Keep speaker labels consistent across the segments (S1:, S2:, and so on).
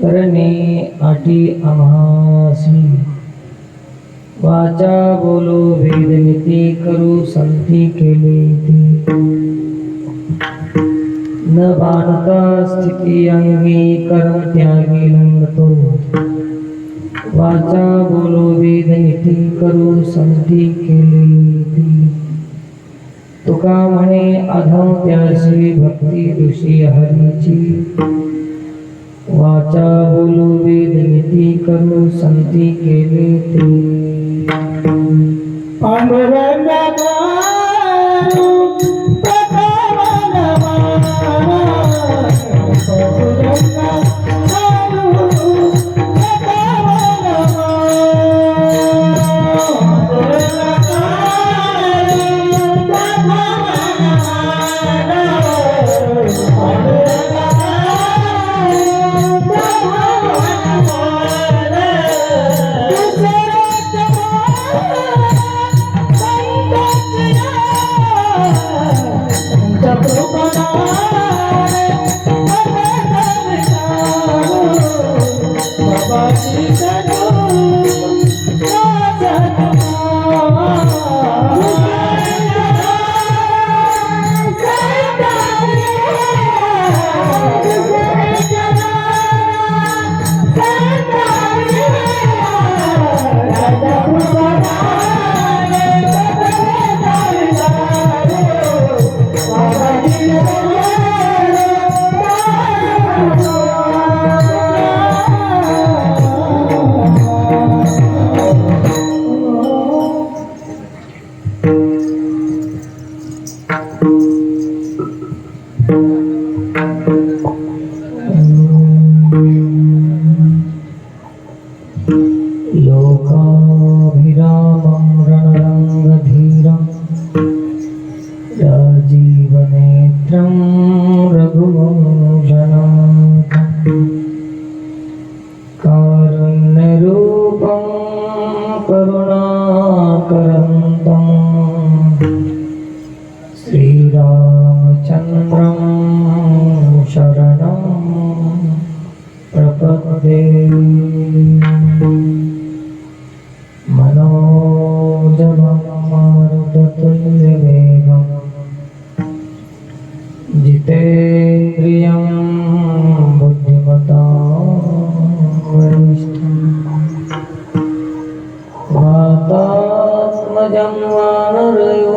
S1: करणे आठी आम्हासी वाचा बोलो वेदनीती करू संती केले ती न बाणता स्थिती अंगी कर्म त्यागी लंगतो वाचा बोलो वेदनीती करू संती केले ती तुका म्हणे अधम त्यासी भक्ती ऋषी हरीची वाचा बोलू वेदनीती करू संती केले ते
S2: पांडुरंगा
S1: लोकाभिरामं रणरङ्गधीरं राजीवनेत्रं रघुवंशनाथं कारुण्यरूपं करुणाकरन्तं श्रीरामचन्द्रं शरणं प्रपद्ये मनोजवं मारुततुल्यवेगं जितेन्द्रियं बुद्धिमतां वरिष्ठं वातात्मजं वानरयूथमुख्यं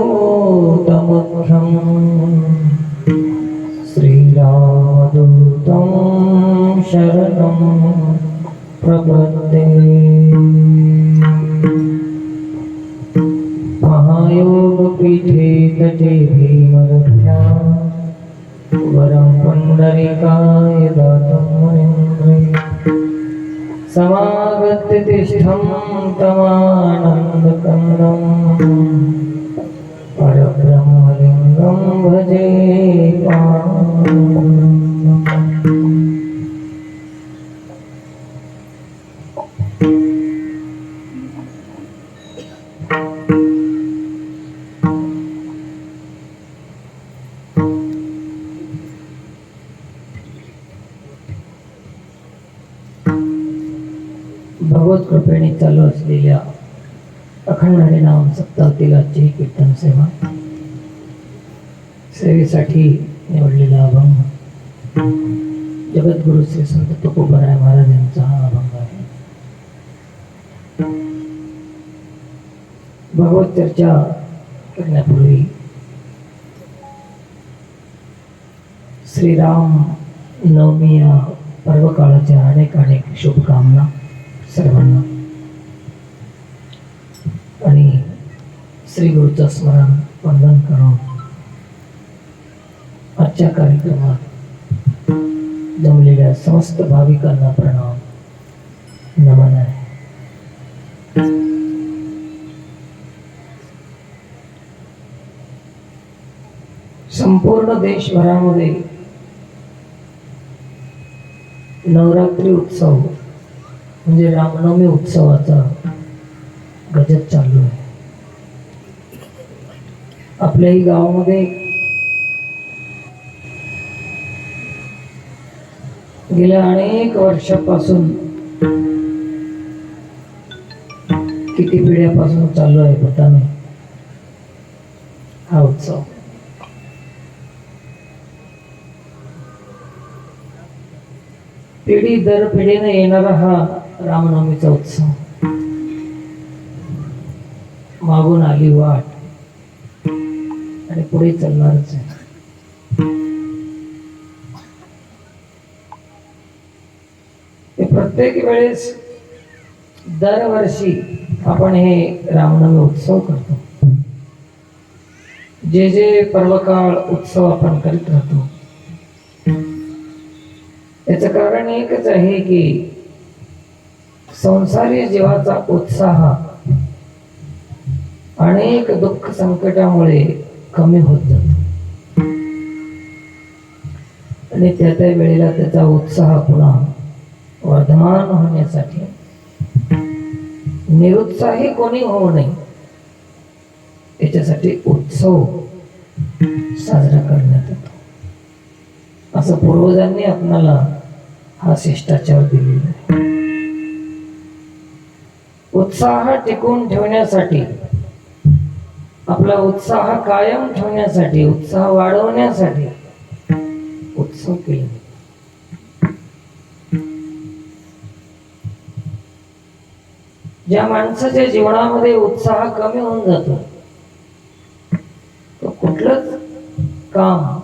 S1: श्रीरामदूतं शरणं प्रपद्ये महायोगपीठे तटे भीमरथ्या वरं पुण्डरीकाय दातुं मुनीन्द्रे समागत्य तिष्ठं तमानन्दकन्दं परब्रह्मलिङ्गं भजे पाण्डुरङ्गम् भगवत कृपेने चालू असलेल्या अखंड हरिनाम सप्ताहातील आजची कीर्तन सेवा सेवेसाठी निवडलेला अभंग जगद्गुरु श्री संत तुकोबाराय महाराज यांचा हा अभंग आहे. भगवत चर्चा करण्यापूर्वी श्रीराम नवमी या पर्व काळाच्या अनेक अनेक शुभकामना सर्वांना आणि श्री गुरुचं स्मरण वंदन करून आजच्या कार्यक्रमात जमलेल्या समस्त भाविकांना प्रणाम नमन आहे. संपूर्ण देशभरामध्ये नवरात्री उत्सव म्हणजे रामनवमी उत्सवाचा गजर चालू आहे. आपल्याही गावामध्ये गेल्या अनेक वर्षापासून, किती पिढ्यापासून चालू आहे पता नाही हा उत्सव. पिढी दर पिढीने येणारा हा रामनवमीचा उत्सव. मागून आली वाट आणि पुढे चालणारच आहे. प्रत्येक वेळेस दरवर्षी आपण हे रामनवमी उत्सव करतो. जे जे पर्वकाळ उत्सव आपण करीत राहतो याचं कारण एकच आहे की संसारी जीवाचा उत्साह अनेक दुःख संकटामुळे कमी होत जातो आणि त्या त्या वेळेला त्याचा उत्साह पुन्हा वर्धमान होण्यासाठी निरुत्साही कोणी होऊ नये याच्यासाठी उत्सव साजरा करण्यात येतो. असं पूर्वजांनी आपणाला हा शिष्टाचार दिलेला आहे. उत्साह टिकून ठेवण्यासाठी, आपला उत्साह कायम ठेवण्यासाठी, उत्साह वाढवण्यासाठी उत्सव केले. ज्या माणसाच्या जीवनामध्ये उत्साह कमी होऊन जातो तो कुठलंच काम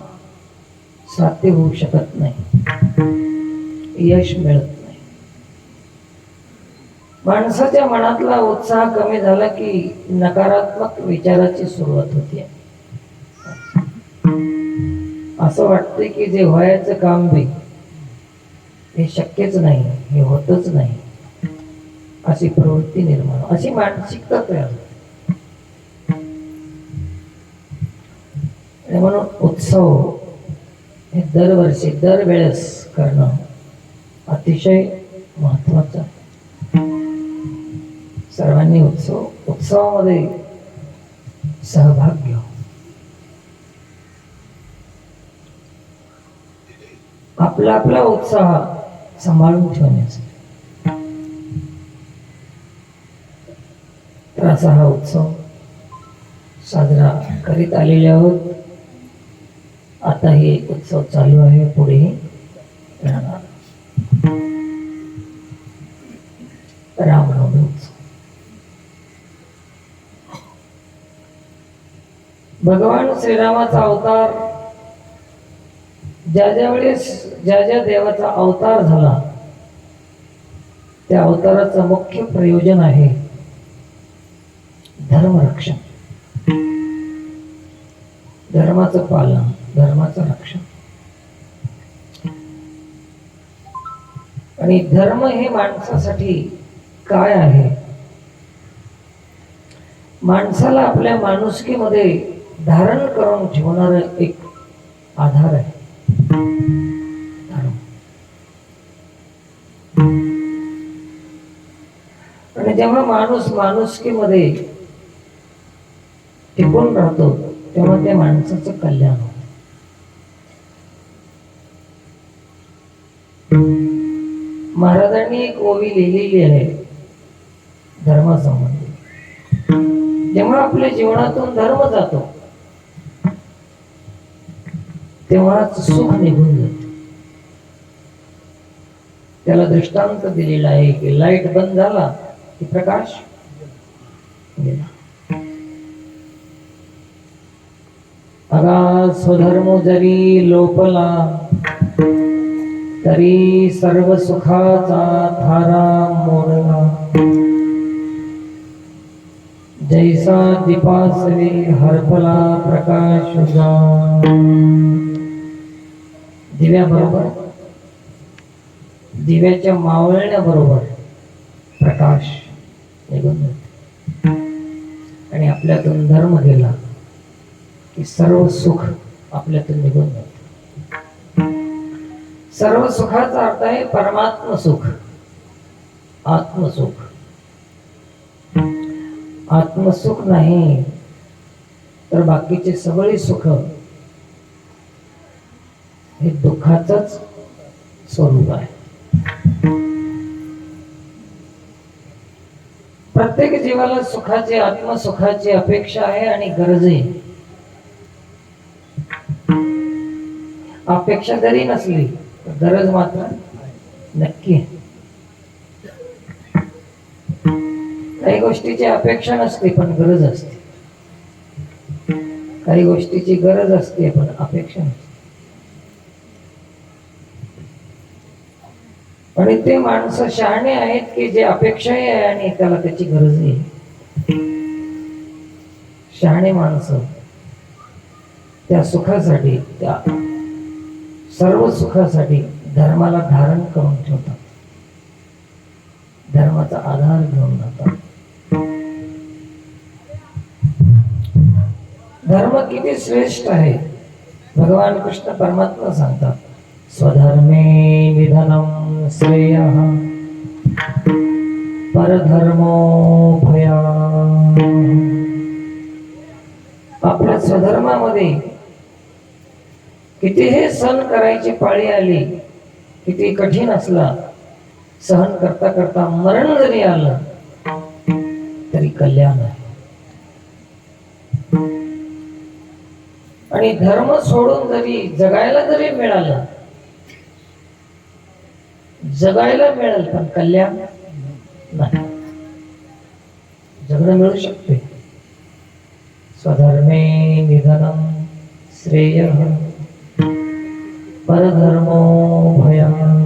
S1: साध्य होऊ शकत नाही, यश मिळत नाही. माणसाच्या मनातला उत्साह कमी झाला की नकारात्मक विचाराची सुरुवात होते. असं वाटते की जे व्हायचं काम बी हे शक्यच नाही, हे होतच नाही, अशी प्रवृत्ती निर्माण, अशी मानसिकता तयार होते. म्हणून उत्सव हे दरवर्षी दरवेळेस करणं अतिशय महत्वाचं आहे. सर्वांनी उत्सवामध्ये सहभाग घ्यावा. आपला आपला उत्साह सांभाळून ठेवण्याचा. तर असा हा उत्सव साजरा करीत आलेले आहोत. आता हे उत्सव चालू आहे, पुढेही राहणार. रामनवमी उत्सव भगवान श्रीरामाचा अवतार, ज्या ज्या वेळेस ज्या ज्या देवाचा अवतार झाला त्या अवताराचं मुख्य प्रयोजन आहे धर्मरक्षण, धर्माचं पालन, धर्माचं रक्षण. आणि धर्म हे माणसासाठी काय आहे? माणसाला आपल्या माणुसकीमध्ये धारण करून ठेवणारा एक आधार आहे धर्म. आणि जेव्हा माणूस माणुसकीमध्ये टिकून राहतो तेव्हा त्या माणसाचं कल्याण होतं. महाराजांनी एक ओवी लिहिलेली आहे धर्मासंबंधी. जेव्हा आपल्या जीवनातून धर्म जातो तेव्हाच सुख निघून जाते. त्याला दृष्टांत दिलेला आहे की लाईट बंद झाला की प्रकाश गेला. अगा स्वधर्म जरी लोपला तरी सर्व सुखाचा थारा मोडला. जैसा दीपासरी हरपला प्रकाश उजा. दिव्याबरोबर, दिव्याच्या मावळण्याबरोबर प्रकाश निघून जातो आणि आपल्यातून धर्म गेला की सर्व सुख आपल्यातून निघून जाते. सर्व सुखाचा अर्थ आहे परमात्म सुख, आत्मसुख. आत्मसुख नाही तर बाकीचे सगळे सुख हे दुःखाचंच स्वरूप आहे. प्रत्येक जीवाला सुखाची, आत्मसुखाची अपेक्षा आहे आणि गरज आहे. अपेक्षा जरी नसली तर गरज मात्र नक्की आहे. काही गोष्टीची अपेक्षा नसते पण गरज असते, काही गोष्टीची गरज असते पण अपेक्षा नसते. आणि ते माणसं शहाणे आहेत की जे अपेक्षाही आहे आणि त्याला त्याची गरज आहे. शहाणे माणसं त्या सुखासाठी, त्या सर्व सुखासाठी धर्माला धारण करून ठेवतात, धर्माचा आधार घेऊन जातात. धर्म किती श्रेष्ठ आहे भगवान कृष्ण परमात्मा सांगतात, स्वधर्मे निधनम श्रेयः परधर्मो भयानः. आपल्या स्वधर्मामध्ये कितीही सहन करायची पाळी आली, किती कठीण असला, सहन करता करता मरण जरी आलं तरी कल्याण आहे. आणि धर्म सोडून जरी जगायला जरी मिळालं, जगायला मिळेल पण कल्याण नाही. जगणं मिळू शकते. स्वधर्मे निधनम श्रेयः परधर्मो भयानः.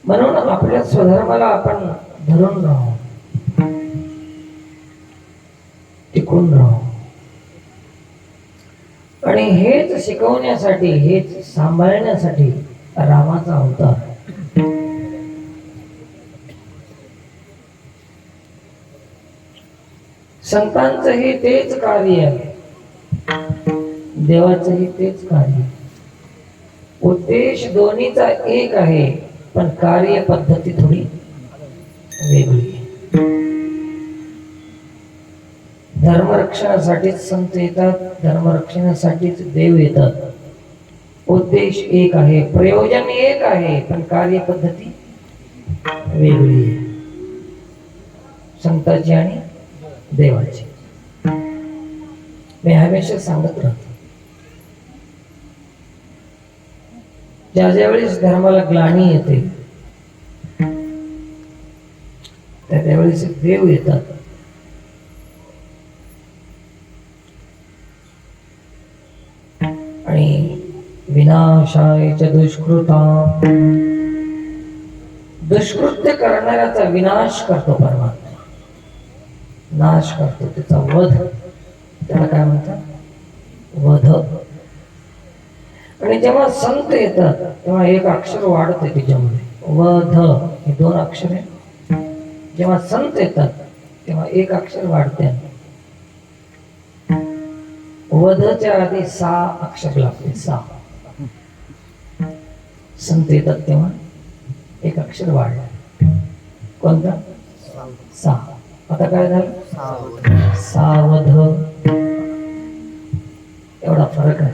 S1: म्हणून आपल्या स्वधर्माला आपण धरून राहू, टिकून राहू. आणि हेच शिकवण्यासाठी, हेच सांभाळण्यासाठी रामाचा अवतार. संतांचंही तेच कार्य आहे, देवाचंही तेच कार्य. उद्देश दोन्हीचा एक आहे पण कार्य पद्धती थोडी वेगळी आहे. धर्मरक्षणासाठीच संत येतात, धर्मरक्षणासाठीच देव येतात. उद्देश एक आहे, प्रयोजन एक आहे पण कार्य पद्धती वेगळी आहे संतांची आणि देवाची. मी हमेशा सांगत राहतो, ज्या ज्यावेळेस धर्माला ग्लानी येते त्यावेळेस देव येतात. आणि विनाशाय च दुष्कृतां, दुष्कृत्य करणाऱ्याचा विनाश करतो परमात्मा, नाश करतो, त्याचा वध. त्याला काय म्हणतात? वध. आणि जेव्हा संत येतात तेव्हा एक अक्षर वाढते त्याच्यामध्ये, वध. हे दोन अक्षर आहे. जेव्हा संत येतात तेव्हा एक अक्षर वाढते. वधच्या आधी 6 अक्षर लागते. 6 संत येतात तेव्हा एक अक्षर वाढलं. कोणता? 6. आता काय झालं? सावध. एवढा फरक आहे.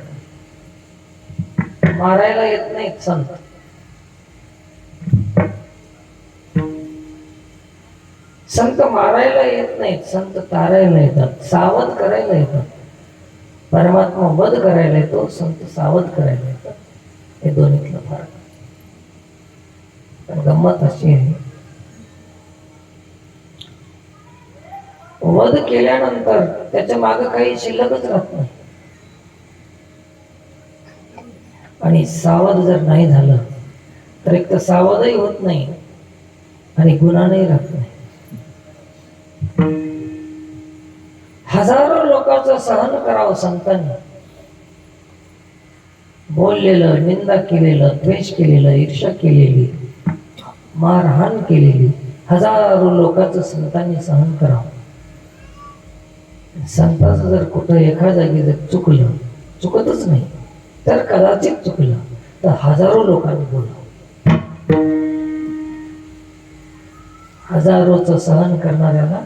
S1: मारायला येत नाहीत संत, संत मारायला येत नाहीत, संत तारायला येतात, सावध करायला येतात. परमात्मा वध करायला येतो, संत सावध करायला येतात. हे दोन्हीतला फरक. पण गंमत अशी आहे, वध केल्यानंतर त्याच्या मागे काही शिल्लकच राहत नाही. आणि सावध जर नाही झालं तर एक तर सावधही होत नाही आणि गुन्हाही राहत नाही. हजारो लोकांचं सहन करावं संतांनी. बोललेलं, निंदा केलेलं, द्वेष केलेलं, ईर्ष्या केलेली, मारहाण केलेली हजारो लोकांचं संतांनी सहन करावं. संतांचं जर कुठं एका जागी जर चुकलं, चुकतच नाही तर कदाचित चुकलं तर हजारो लोकांनी बोलावं. हजारोचं सहन करणाऱ्याला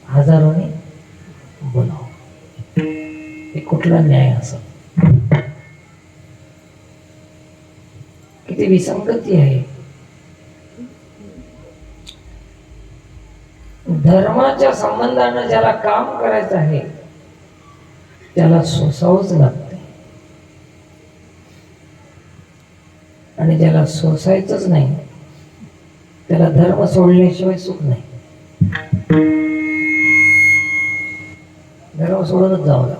S1: हजारोने बोलावं. हे कुठला न्याय असं? किती विसंगती आहे. धर्माच्या संबंधानं ज्याला काम करायचं आहे त्याला सोसावंच लागते, आणि ज्याला सोसायचंच नाही त्याला धर्म सोडल्याशिवाय सुख नाही. धर्म सोडूनच जावं लागतं.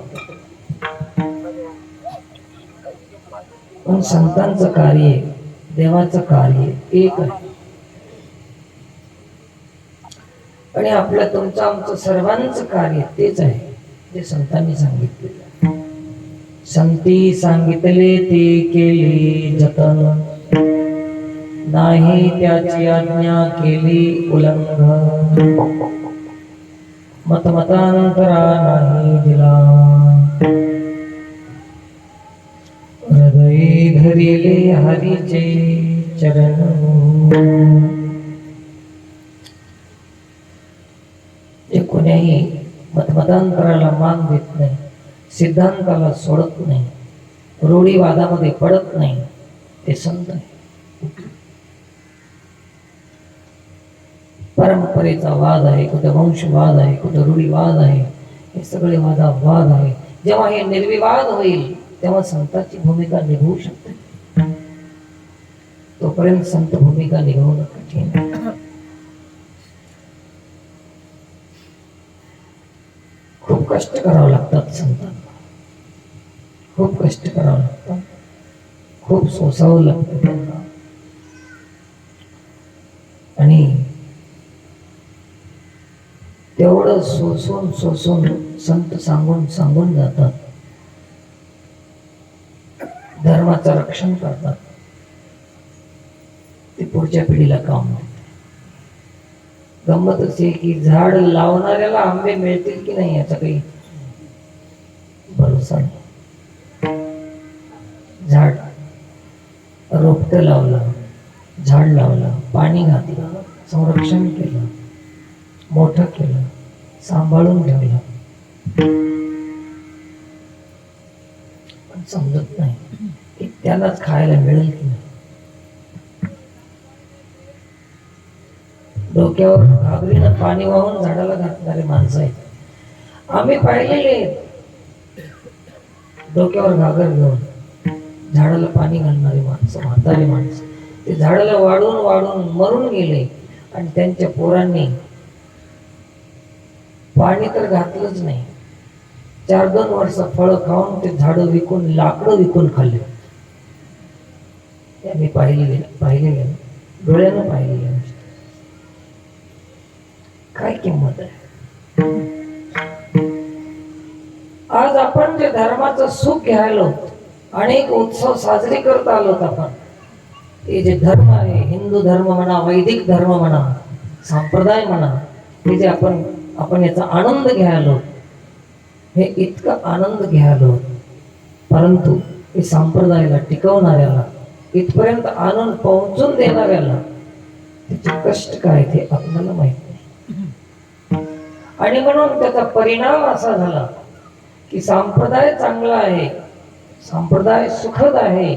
S1: पण संतांचं कार्य, देवाचं कार्य एक आहे, आणि आपलं तुमचं आमचं सर्वांचं कार्य तेच आहे जे संतांनी सांगितले. संती सांगितले ते केले जतन, नाही त्याची आज्ञा केली उल्लंघन. मतमतांतरा नाही दिला, हृदय धरिले हरीचे चरण. जे कोण्याही मतमतांतराला मान देत नाही, सिद्धांताला सोडत नाही, रूढीवादामध्ये पडत नाही, ते संत आहे. परंपरेचा वाद आहे, कुठं वंशवाद आहे, कुठं रूढीवाद आहे, हे सगळे वाद आहे. जेव्हा हे निर्विवाद होईल तेव्हा संतांची भूमिका निभवू शकते. तोपर्यंत संत भूमिका निभवणं कठीण आहे. खूप कष्ट करावं लागतात संतांना, खूप कष्ट करावं लागतात, खूप सोसावं लागतं त्यांना. आणि तेवढं सोसून सोसून संत सांगून जातात, धर्माचं रक्षण करतात, ते पुढच्या पिढीला काम देते. गंमत असे की झाड लावणाऱ्याला आंबे मिळतील की नाही याचा काही भरोसा नाही. झाड रोपट लावलं, झाड लावलं, पाणी घातलं, संरक्षण केलं, मोठं केलं, सांभाळून ठेवलं, पण समजत नाही की त्यालाच खायला मिळेल की नाही. डोक्यावर घागरीनं पाणी वाहून झाडाला घातणारे माणसं आहेत, आम्ही पाहिलेले आहेत. डोक्यावर घागर घेऊन झाडाला पाणी घालणारी माणसं, म्हातारी माणसं, ते झाडाला वाढून वाढून मरून गेले, आणि त्यांच्या पोरांनी पाणी तर घातलंच नाही, 4-2 वर्ष फळ खाऊन ते झाड विकून, लाकडं विकून खाल्ले. मी पाहिलेले डोळ्यानं पाहिलेले. काय किंमत आहे. आज आपण जे धर्माचं सुख घ्यायलो, अनेक उत्सव साजरे करत आलो, आपण हे जे धर्म आहे, हिंदू धर्म म्हणा, वैदिक धर्म म्हणा, संप्रदाय म्हणा, हे जे आपण याचा आनंद घ्यायलो, हे इतका आनंद घ्यायलो, परंतु हे संप्रदायाला टिकवणाऱ्याला, इथपर्यंत आणून पोहोचून देणाऱ्याला त्याचे कष्ट काय ते आपल्याला माहित नाही. आणि म्हणून त्याचा परिणाम असा झाला की संप्रदाय चांगला आहे, संप्रदाय सुखद आहे,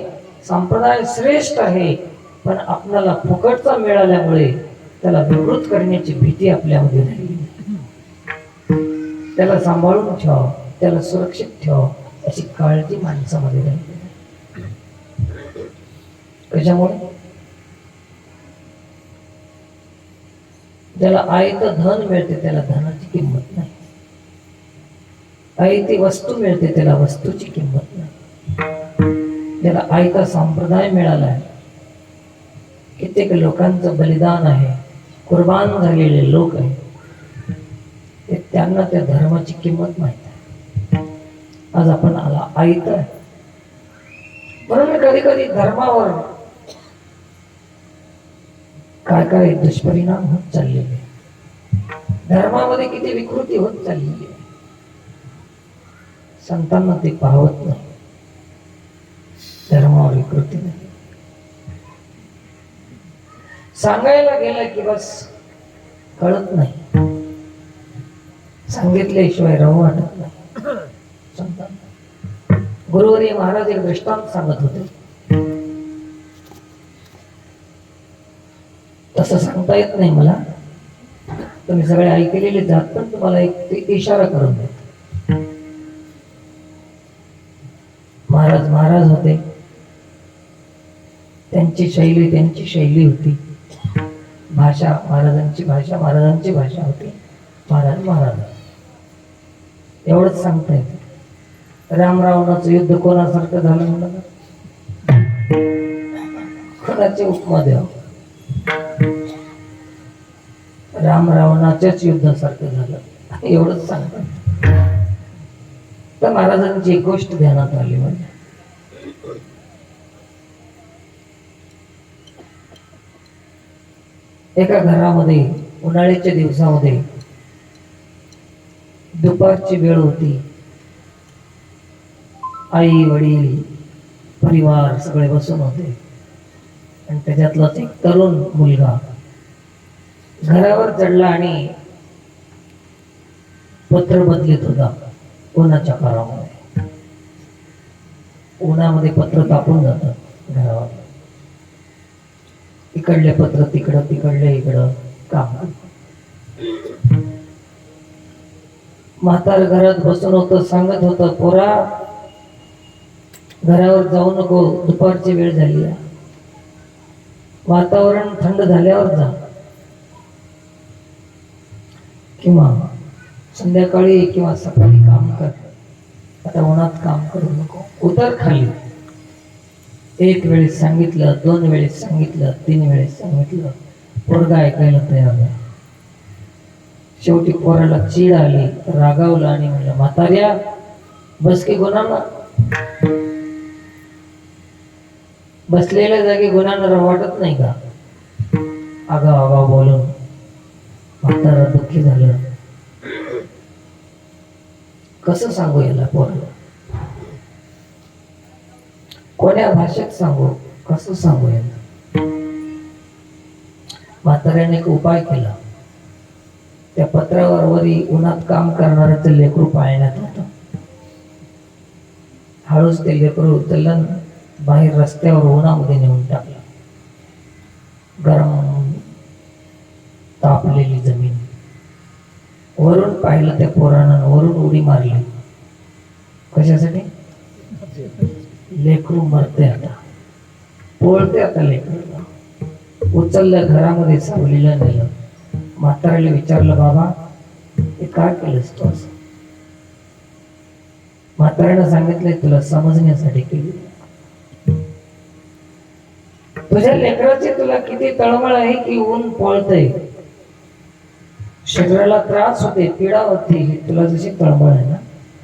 S1: संप्रदाय श्रेष्ठ आहे, पण आपल्याला फुकटचा मिळाल्यामुळे त्याला विकृत करण्याची भीती आपल्यामध्ये राहिली. त्याला सांभाळून ठेवा, त्याला सुरक्षित ठेवा अशी काळजी माणसामध्ये राहिली. कशामुळे? ज्याला आयतं धन मिळते त्याला धनाची किंमत नाही, आयती वस्तू मिळते त्याला वस्तूची किंमत नाही. ज्याला आयता संप्रदाय मिळाला आहे, कित्येक लोकांचं बलिदान आहे, कुर्बान झालेले लोक आहेत, त्यांना त्या धर्माची किंमत माहित आहे. आज आपण आला आयत आहे. म्हणून कधी कधी धर्मावर काय काय दुष्परिणाम होत चाललेले, धर्मामध्ये किती विकृती होत चाललेली आहे, संतांना ते पाहत नाही. धर्मावर विकृती नाही, सांगायला गेलं की बस कळत नाही, सांगितल्याशिवाय राहू वाटत नाही. संतांना गुरुवर्य महाराज एक दृष्टांत सांगत होते. तसं सांगता येत नाही मला, तुम्ही सगळे ऐकलेले जात, पण तुम्हाला एक इशारा करून देतो. महाराज महाराज होते, त्यांची शैली होती, भाषा महाराजांची भाषा होती. महाराज महाराज एवढंच सांगता येते. राम रावणाचं युद्ध कोणासारखं झालं म्हणलं, कोणाची उपमा द्यावं, राम रावणाच्याच युद्धासारखं झालं एवढंच सांगतात. तर महाराजांची एक गोष्ट ध्यानात आली. म्हणजे एका घरामध्ये उन्हाळ्याच्या दिवसामध्ये दुपारची वेळ होती. आई वडील परिवार सगळे बसून होते आणि त्याच्यातलाच एक तरुण मुलगा घरावर चढला आणि पत्र बदलीत होता. उन्हाच्या काळामध्ये उन्हामध्ये पत्र तापून जातात घरावर, इकडले पत्र तिकडं, तिकडले इकडं काम. म्हातार घरात बसून होतं, सांगत होतं, पोरा घरावर जाऊ नको, दुपारची वेळ झाली आहे, वातावरण थंड झाल्यावर जा, किंवा संध्याकाळी किंवा सकाळी काम कर, आता उन्हात काम करू नको, उतर खाली. एक वेळेस सांगितलं, 2 वेळेस सांगितलं, 3 वेळेस सांगितलं, पोरगा ऐकायला तयार नाही. शेवटी पोराला चीड आली, रागावला आणि म्हणलं, म्हाताऱ्या बस की गुन्हा, बसलेल्या जागी गुन्हा वाटत नाही का? आगाव बोलून म्हातारा दुःखी झालं. कसं सांगू याला पोराला, कोण्या भाषेत सांगू, कसं सांगू याला? म्हाताऱ्याने एक उपाय केला. त्या पत्रावर वरी उन्हात काम करणाऱ्याचं लेकरू पाळण्यात होतं. हळूच ते लेकरू उचललं, बाहेर रस्त्यावर उन्हामध्ये नेऊन टाकलं. गरम तापलेली जमीन, वरून पाहिलं त्या पोरानं, वरून उडी मारली. कशासाठी? लेकरू मरते आता, पोळते आता लेकरू. उचललं, घरामध्ये सावलीला नेलं. म्हाताऱ्याला विचारलं, बाबा हे काय केलंस तू असं? म्हाताऱ्यानं सांगितलंय, तुला समजण्यासाठी केली. तुझ्या लेकराची तुला किती तळमळ आहे की ऊन पोळतय, शरीराला त्रास होते, पीडा होते, ही तुला जशी तळमळ आहे ना,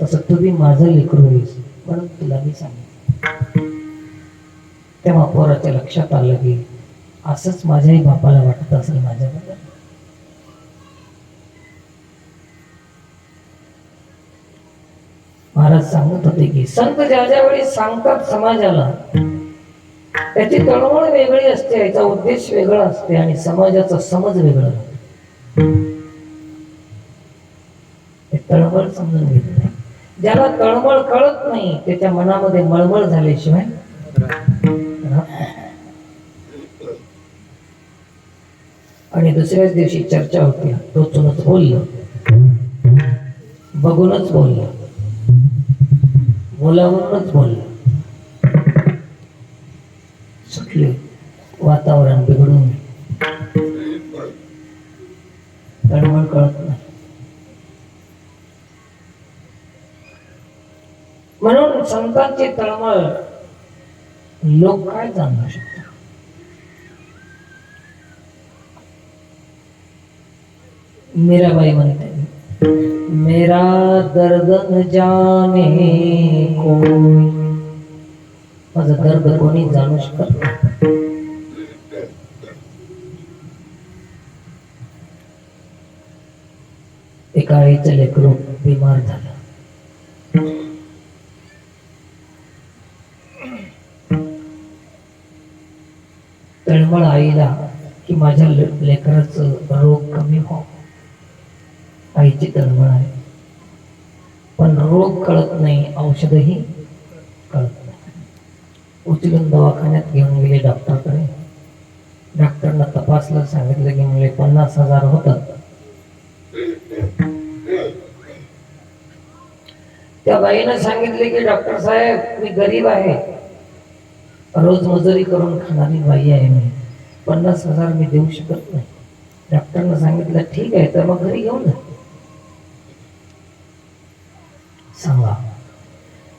S1: तसं तुम्ही माझं लेकरू होईस म्हणून तुला मी सांगितलं. तेव्हा पोराच्या लक्षात आलं की असंच माझ्याही बापाला वाटत असेल माझ्याबद्दल. महाराज सांगत होते की संत ज्या ज्या वेळी सांगतात समाजाला, त्याची तळमळ वेगळी असते, याचा उद्देश वेगळा असते आणि समाजाचा समज वेगळा. तळमळ समजून घेत नाही. ज्याला तळमळ कळत नाही त्याच्या मनामध्ये मळमळ झाल्याशिवाय. आणि दुसऱ्याच दिवशी चर्चा होती, टोचूनच बोललं, बघूनच बोललं, बोलावूनच बोललं. सुटले, वातावरण बिघडून, तळमळ कळत नाही. म्हणून संतांची तळमळ लोक काय जाणू शकतात? मीराबाई म्हणते, मेरा दर्द न जाने कोई, माझं दर्द कोणी जाणू शकत नाही. एका आईचं लेकरू बिमार झालं. तळमळ आईला की माझ्या लेकराचं रोग कमी हो, आईची तळमळ आहे. पण रोग कळत नाही, औषधही कळत नाही. उचलून दवाखान्यात घेऊन गेले डॉक्टरकडे. डॉक्टरला तपासलं, सांगितलं की म्हणजे 50,000 होतात. त्या बाईनं सांगितले की डॉक्टर साहेब मी गरीब आहे, रोज मजुरी करून खाणारी बाई आहे, मी 50,000 मी देऊ शकत नाही. डॉक्टरनं सांगितलं ठीक आहे, तर मग घरी घेऊन जा. सांगा,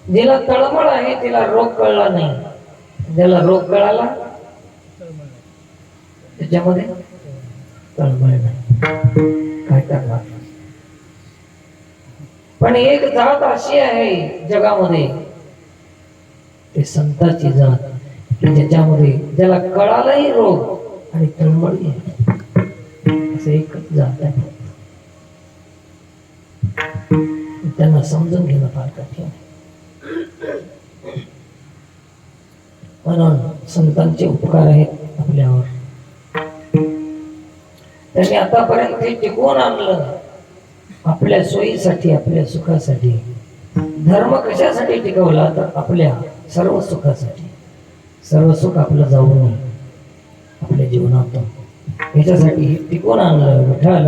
S1: जिला तळमळ आहे तिला रोग कळला नाही, ज्याला रोग कळाला त्याच्यामध्ये तळमळ नाही. काय करणार? पण एक जात अशी आहे जगामध्ये, ते संतांची जात, की ज्याच्यामध्ये ज्याला कळालाही रोग आणि तळमळही असं एकच जात आहे. त्यांना समजून घेणं फार कठीण आहे. म्हणून संतांचे उपकार आहेत आपल्यावर. त्यांनी आतापर्यंत हे टिकवून आणलं आपल्या सोयीसाठी, आपल्या सुखासाठी. धर्म कशासाठी टिकवला? तर आपल्या सर्व सुखासाठी. सर्व सुख आपलं जाऊ नये आपल्या जीवनातून, याच्यासाठी हे टिकवून आणलं. विठ्ठला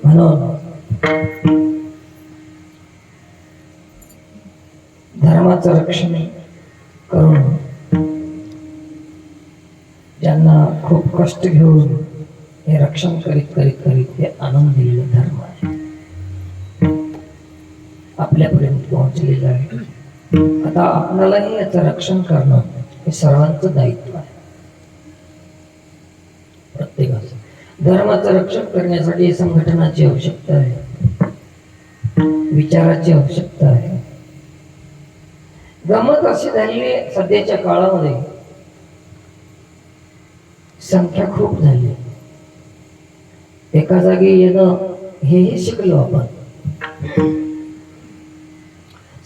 S1: म्हणून धर्माचं रक्षण करून ज्यांना खूप कष्ट घेऊन हे रक्षण करीत करीत करीत हे आनंद दिलेलं धर्म आहे, आपल्यापर्यंत पोहोचलेलं आहे. आता आपल्यालाही याचं रक्षण करणं हे सर्वांचं दायित्व आहे. प्रत्येकाचं धर्माचं रक्षण करण्यासाठी संघटनाची आवश्यकता आहे, विचाराची आवश्यकता आहे. गमत अशी झाली सध्याच्या काळामध्ये, संख्या खूप झाली. एका जागी येणं हेही शिकलो आपण.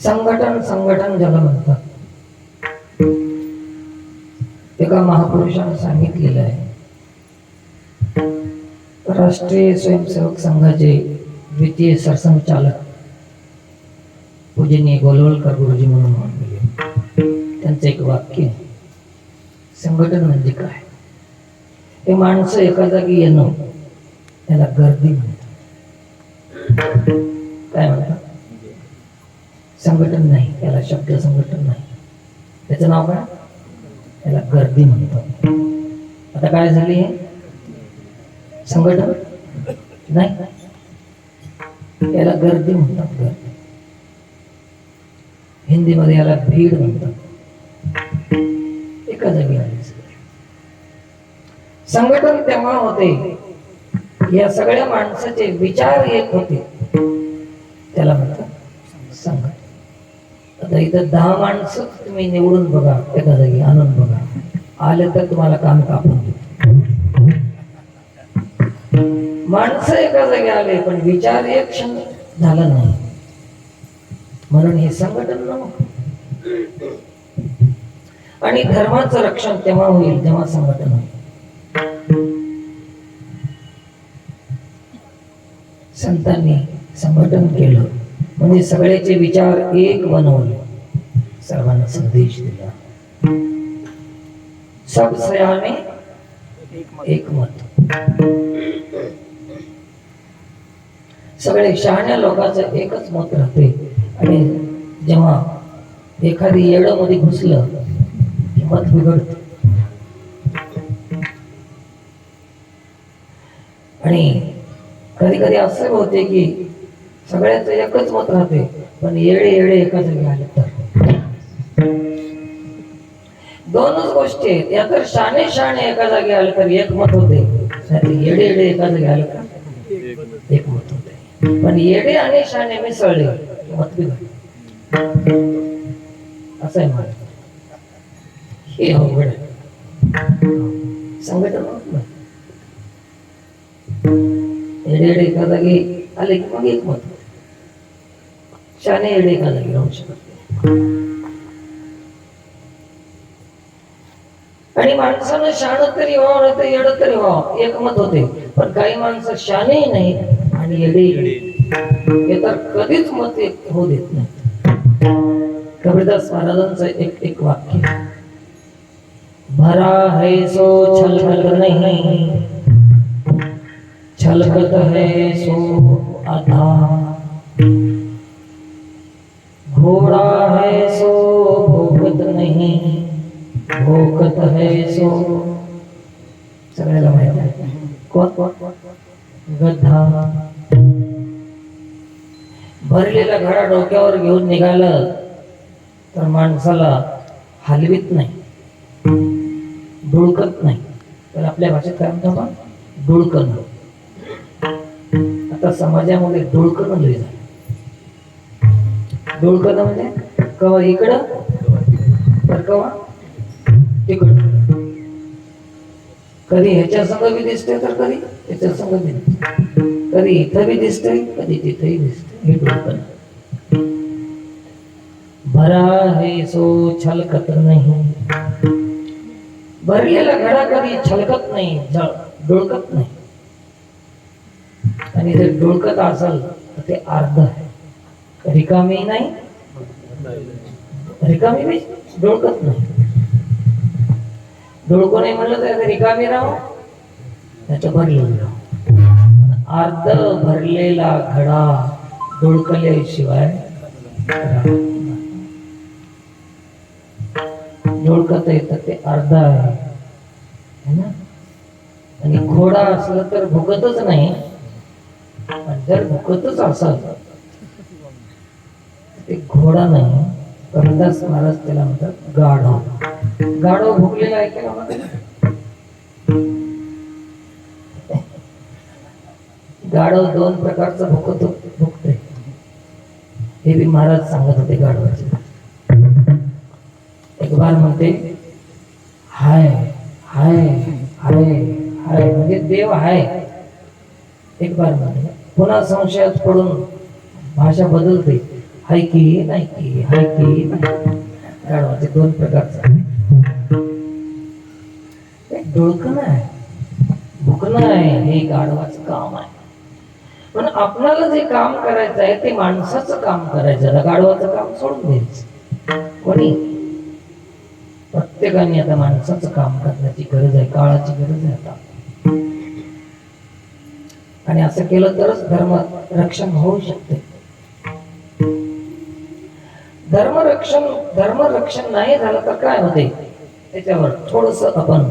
S1: संघटन ज्याला म्हणतात. एका महापुरुषाने सांगितलेलं आहे, राष्ट्रीय स्वयंसेवक संघाचे द्वितीय सरसंघचालक पूजनीय गोलवलकर गुरुजी म्हणून म्हणले. त्यांचं एक वाक्य, संघटन म्हणजे काय? हे माणसं एका जागी येणं त्याला गर्दी म्हणतात. काय म्हणतात? संघटन नाही, त्याला शब्द संघटन नाही, त्याचं नाव काय? त्याला गर्दी म्हणतात. आता काय झाली हे? संघटन नाही, याला गर्दी म्हणतात. गर्दी हिंदीमध्ये याला भीड म्हणतात. एका जागी आली. संघटन तेव्हा होते या सगळ्या माणसाचे विचार एक होते, त्याला म्हणतात संघटन. आता इथं 10 माणसं तुम्ही निवडून बघा, एका जागी आणून बघा, आले तर तुम्हाला काम कापून देतो. माणसं एका जागी आले पण विचार एक क्षण झाला नाही, म्हणून हे संघटन नव्हतं. आणि धर्माचं रक्षण तेव्हा होईल जेव्हा संघटन होईल. संतांनी संघटन केलं म्हणजे सगळ्याचे विचार एक बनवले, सर्वांना संदेश दिला. सब सयाने एक मत. सगळे शहाण्या लोकांचं एकच मत राहते. आणि जेव्हा एखादी येडं मध्ये घुसलं की मत बिघडते. आणि कधी कधी असं होते की सगळ्यांचं एकच मत राहते, पण येडे एका जागी आले तर. दोनच गोष्टी आहेत, या तर शहाणे एका जागी आले तर एक मत होते, येडे एका जागी आले तर एक मत होते. पण येडे आणि शहाणे मिसळले की मत बिघडलं. असं आहे मला हे अवघड आहे. संघटन एडे एका जागी आले की मग एक मत. शाने एडे एका जागी राहू शकत. आणि माणसानं शाण तरी व्हावं नाही तर येड तरी व्हावं एकमत होते. पण काही माणसं शानेही नाही आणि येडेही नाही, हे तर कधीच मत एक होऊ देत नाही. कबीरदास महाराजांचं एक वाक्य, भरा है सो छलकत नहीं, छलकत है सो आधा, घोड़ा है सो भोगत नहीं, भोगत है सो, सगळ्याला माहिती आहे कोण, गधा. भरलेला घडा डोक्यावर घेऊन निघालं तर माणसाला हलवीत नाही, डुळकत नाही. तर आपल्या भाषेत काय म्हणतो आपण, डुळकणं. आता समाजामध्ये डुळकणं लय झालं. डुळकणं म्हणजे कवा इकडं तर कवा तिकडं, कधी ह्याच्या संग बी दिसते तर कधी त्याच्या संग बी दिसते, कधी इथं बी दिसते कधी तिथंही दिसते. हे डुळकणं. भरा है सो छलकत नहीं, भरलेला घडा कधी छलकत नाही, डुळकत नाही. आणि जर डुळकत असेल तर ते अर्ध आहे, रिकामी नाही, रिकामी बी डुळकत नाही. डुळको नाही म्हणलं तर रिकामी राहो त्याचं भरलेलं राहो. अर्ध भरलेला घडा डुळकल्याशिवाय डुळकत येतं ते अर्ध आहे ना. आणि घोडा असलं तर भुकतच नाही, जर भुकतच असाल ते घोडा नाही. कबीरदास महाराज त्याला म्हणतात गाढव. गाढव भुकलेला आहे की गाढव दोन प्रकारचं भुकते. हे बी महाराज सांगत होते गाढवाचे. एक बार म्हणते हाय हाय हाय हाय म्हणजे देव हाय. एक बार म्हणते पुन्हा संशयात पडून भाषा बदलते, हाय की नाही की, हाय की नाही. गाढवाचे दोन प्रकारचे. डुळकणं आहे, भुकणं आहे, हे गाढवाचं काम आहे. पण आपल्याला जे काम करायचं आहे ते माणसाचं काम करायचं, गाढवाचं काम सोडून द्यायचं. कोणी प्रत्येकाने आता माणसाचं काम करण्याची गरज आहे, काळाची गरज आहे आता. आणि असं केलं तरच धर्म रक्षण होऊ शकते. धर्म रक्षण नाही झालं तर काय होते त्याच्यावर थोडस आपण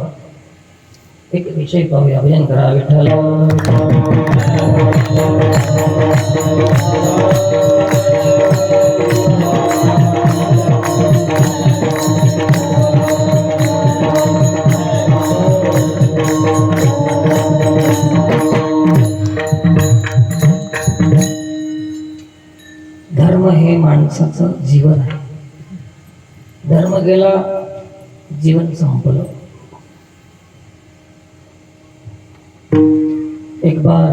S1: एक विषय पाहूया. भजन करा विठ्ठल. धर्म हे माणसाचं जीवन आहे. धर्म गेला जीवन संपलं. एक बार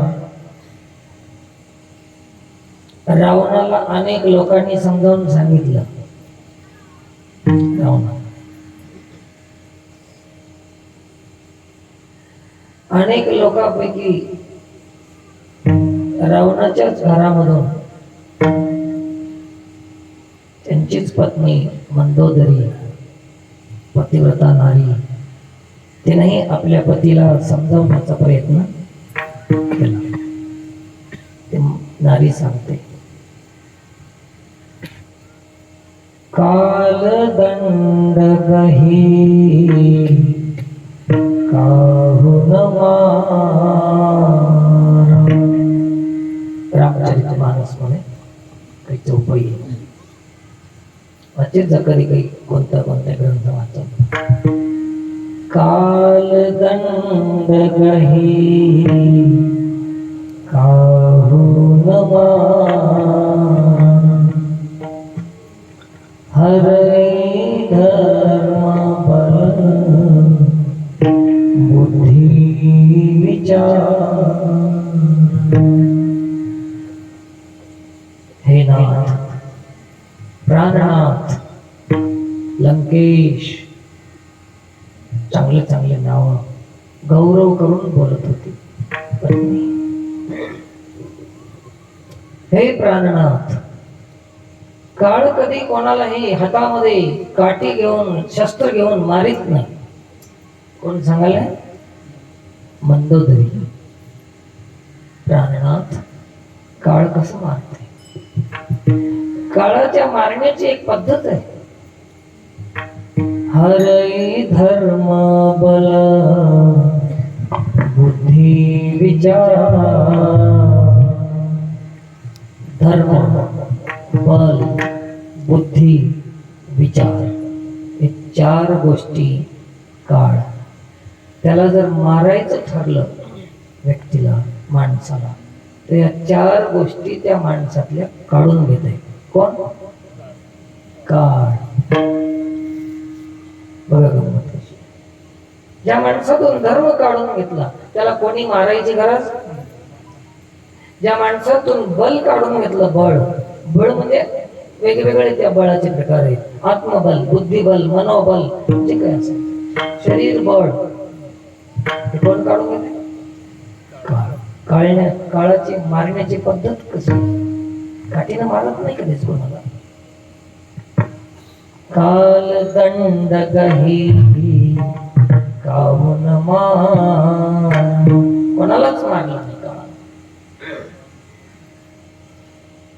S1: रावणाला अनेक लोकांनी समजावून सांगितलं. अनेक लोकांपैकी रावणाच्याच घरामधून त्यांचीच पत्नी मंदोदरी पतिव्रता नारी, तिनेही आपल्या पतीला समजावण्याचा प्रयत्न केला. ते नारी सांगते, कालदंड गही काहुन मारा. रामचरितमानस मध्ये काही चौपाई वाचेत जा कधी काही कोणता ग्रंथ वाचत. कालदंड गही काहुन मारा हे नाथ, प्राणनाथ, लंकेश, चांगले चांगले नाव गौरव करून बोलत होती पत्नी. हे प्राणनाथ, काळ कधी कोणालाही हातामध्ये काठी घेऊन शस्त्र घेऊन मारित नाही. कोण सांगायला? मंदोदरी. प्राणनाथ, काळ कसं मारते? काळाच्या मारण्याची एक पद्धत आहे. हरई धर्म बल बुद्धी विचार. धर्म, बल, बुद्धी, विचार हे चार गोष्टी काळ. त्याला जर मारायचं ठरलं व्यक्तीला, माणसाला, तर या चार गोष्टी त्या माणसातल्या काढून घेते. कोण? काळ. बघा गंमत कशी. ज्या माणसातून धर्म काढून घेतला त्याला कोणी मारायची गरज. ज्या माणसातून बल काढून घेतलं, बळ, बळ म्हणजे वेगवेगळे त्या बळाचे प्रकार आहेत. आत्मबल, बुद्धिबल, मनोबल, जे काय असेल, शरीर बळ, हे कोण काढून घेते? काळ. काळाची मारण्याची पद्धत कशी? काठीनं मारत नाही कधीच कोणाला. काल दंड गही काहून मार. कोणालाच मारला नाही काळाला.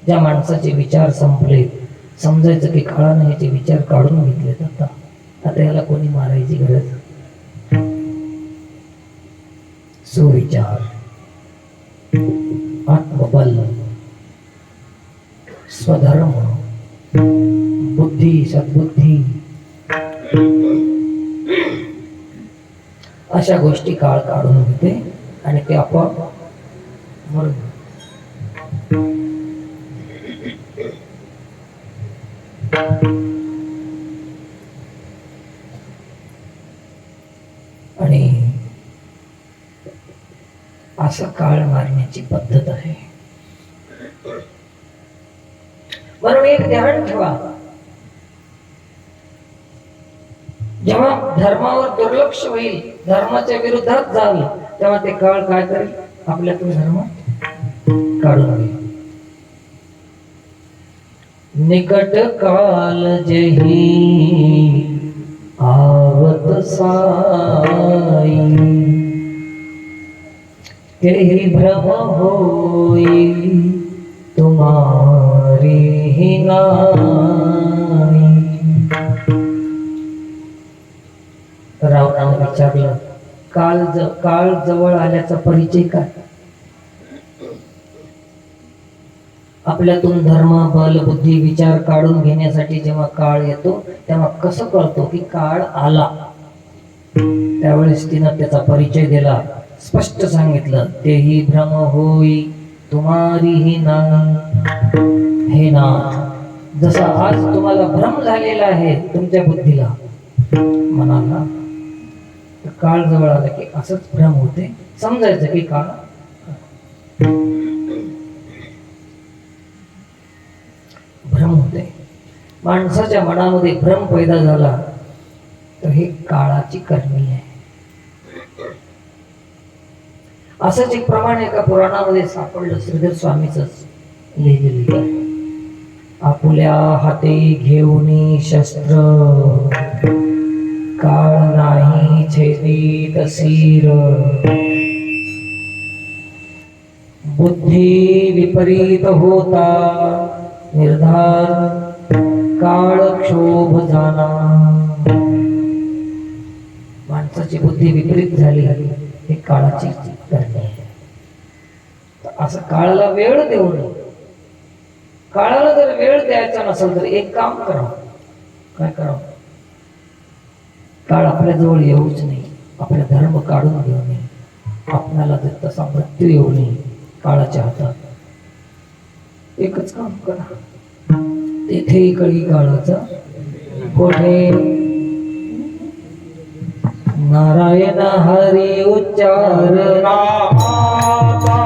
S1: ज्या माणसाचे विचार संपले, समजायचं की काळाने ह्याचे विचार काढून घेतले जातात, आता याला कोणी मारायची गरज. सुविचार, आत्मबल, स्वधर्म, बुद्धी, सद्बुद्धी, अशा गोष्टी काळ काढून घेते आणि ते आपोआप मरून. आणि असं काळ मारण्याची पद्धत आहे. म्हणून एक ध्यान ठेवा, जेव्हा धर्मावर दुर्लक्ष होईल, धर्माच्या विरोधात जाल, तेव्हा ते काळ काय करेल? आपल्यातून धर्म काढून घेईल. निकट काल जेही आवत साई, तेहि भ्रम होई तुम्हारी ही नाई. रावणाने विचारलं, काळ जवळ आल्याचा परिचय काय? आपल्यातून धर्म, बल, बुद्धी, विचार काढून घेण्यासाठी जेव्हा काळ येतो तेव्हा कसं कळतो की काळ आला? त्यावेळेस तिनं त्याचा परिचय दिला, स्पष्ट सांगितलं, तेही भ्रम होई तुम्हारी ही नाई. हे नाथ, जसा आज तुम्हाला भ्रम झालेला आहे तुमच्या बुद्धीला, मनाला, तर काळ जवळ आला की असंच भ्रम होते. समजायचं की काळ भ्रम होते. माणसाच्या मनामध्ये भ्रम पैदा झाला तर हे काळाची करणी आहे. असंच एक प्रमाण एका पुराणामध्ये सापडलं, श्रीधर स्वामीच लिहिलेलं आहे. आपुल्या हाती घेऊनी शस्त्र, काळ नाही छेदी तसीर. बुद्धी विपरीत होता निर्धार, काळ क्षोभ जाना. माणसाची बुद्धी विपरीत झाली हे काळाची करणी आहे. असं काळाला वेळ देऊ नये. काळाला जर वेळ द्यायचा नसेल तर एक काम करावं. काय करावं? काळ आपल्या जवळ येऊच नाही, आपला धर्म काढून घेऊ नये, आपल्याला जर तसा मृत्यू येऊ नये काळाच्या हातात. एकच काम करा, तेथे कळी काळाचा कोठे. नारायण हरी उच्चार नामाचा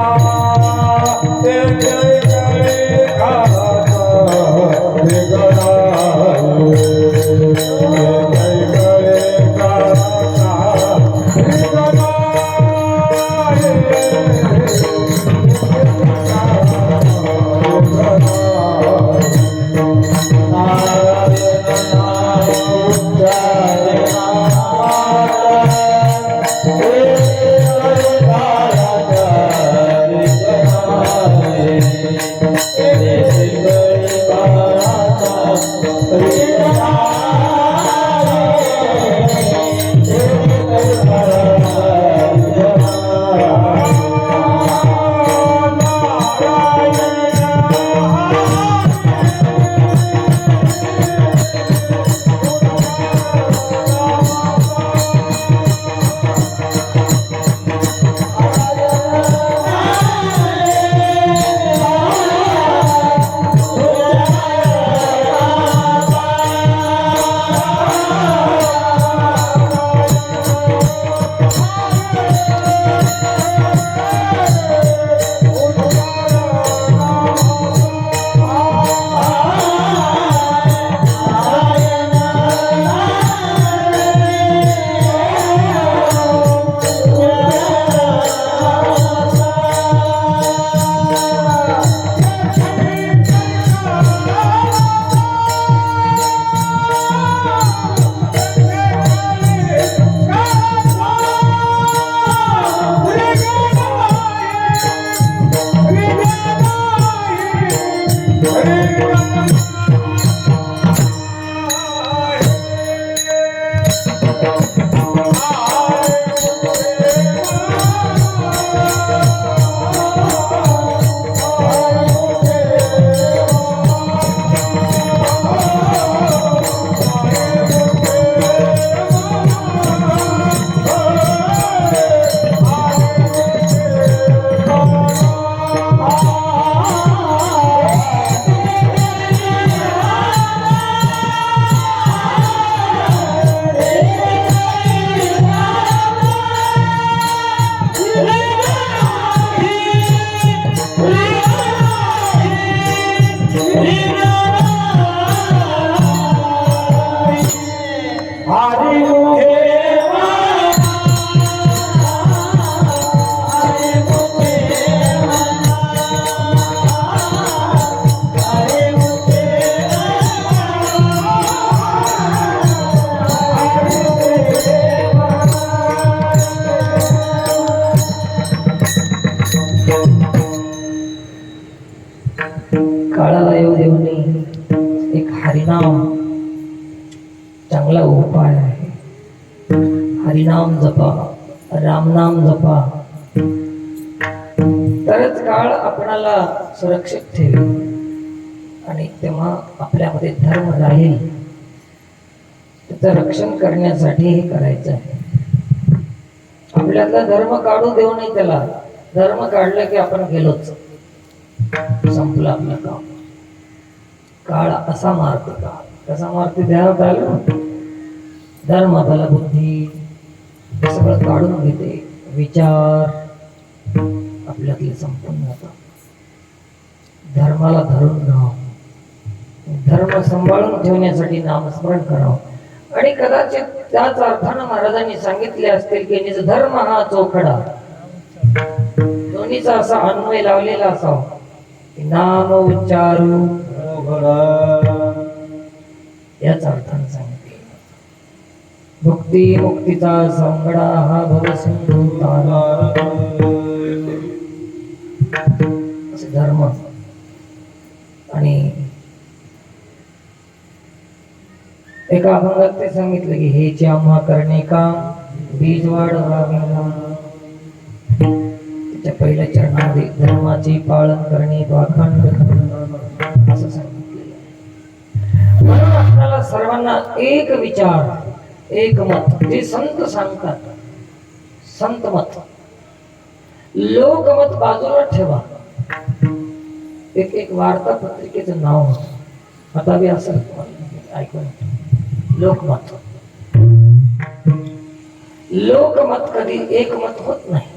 S1: काळाला येऊ देऊ नये एक हरिनाम चांगला उपाय आहे. हरिनाम जपा, रामनाम जपा, तरच काळ आपणाला सुरक्षित ठेवेल आणि तेव्हा आपल्यामध्ये धर्म राहील. त्याचं रक्षण करण्यासाठी हे करायचं आहे. आपल्यातला धर्म काढू देऊ नये. त्याला धर्म काढलं की आपण गेलोच, संपलं आपलं काम. काळ असा मारते, काळ कसा मारते ध्यानात आलं. धर्म बल बुद्धी हे सगळं काढून घेते. विचार आपल्यातले संपून जातात. धर्माला धरून राहावं, धर्म सांभाळून ठेवण्यासाठी नामस्मरण करावं. आणि कदाचित त्याच अर्थानं महाराजांनी सांगितले असतील की निज धर्म हा चोखडा. दोन्हीचा असा अन्वय लावलेला असावा. नाम उच्चारू याच अर्थानं सांगितले. भुक्ती मुक्तीचा संगडा हा भवसिंधू तारा. असे धर्म. आणि एका अभंगात ते सांगितलं की हे आम्हा करणे काम बीज वाढवावे. त्याच्या पहिल्या चरणामध्ये धर्माचे पालन करणे पाखंड असं सांगितलेलं. म्हणून आपल्याला सर्वांना एक विचार, एक मत जे संत सांगतात, संत मत, लोकमत बाजूला ठेवा. एक वार्ता पत्रिकेचं नाव होतं, आता बी असं ऐकून, लोकमत. लोकमत कधी एक मत होत नाही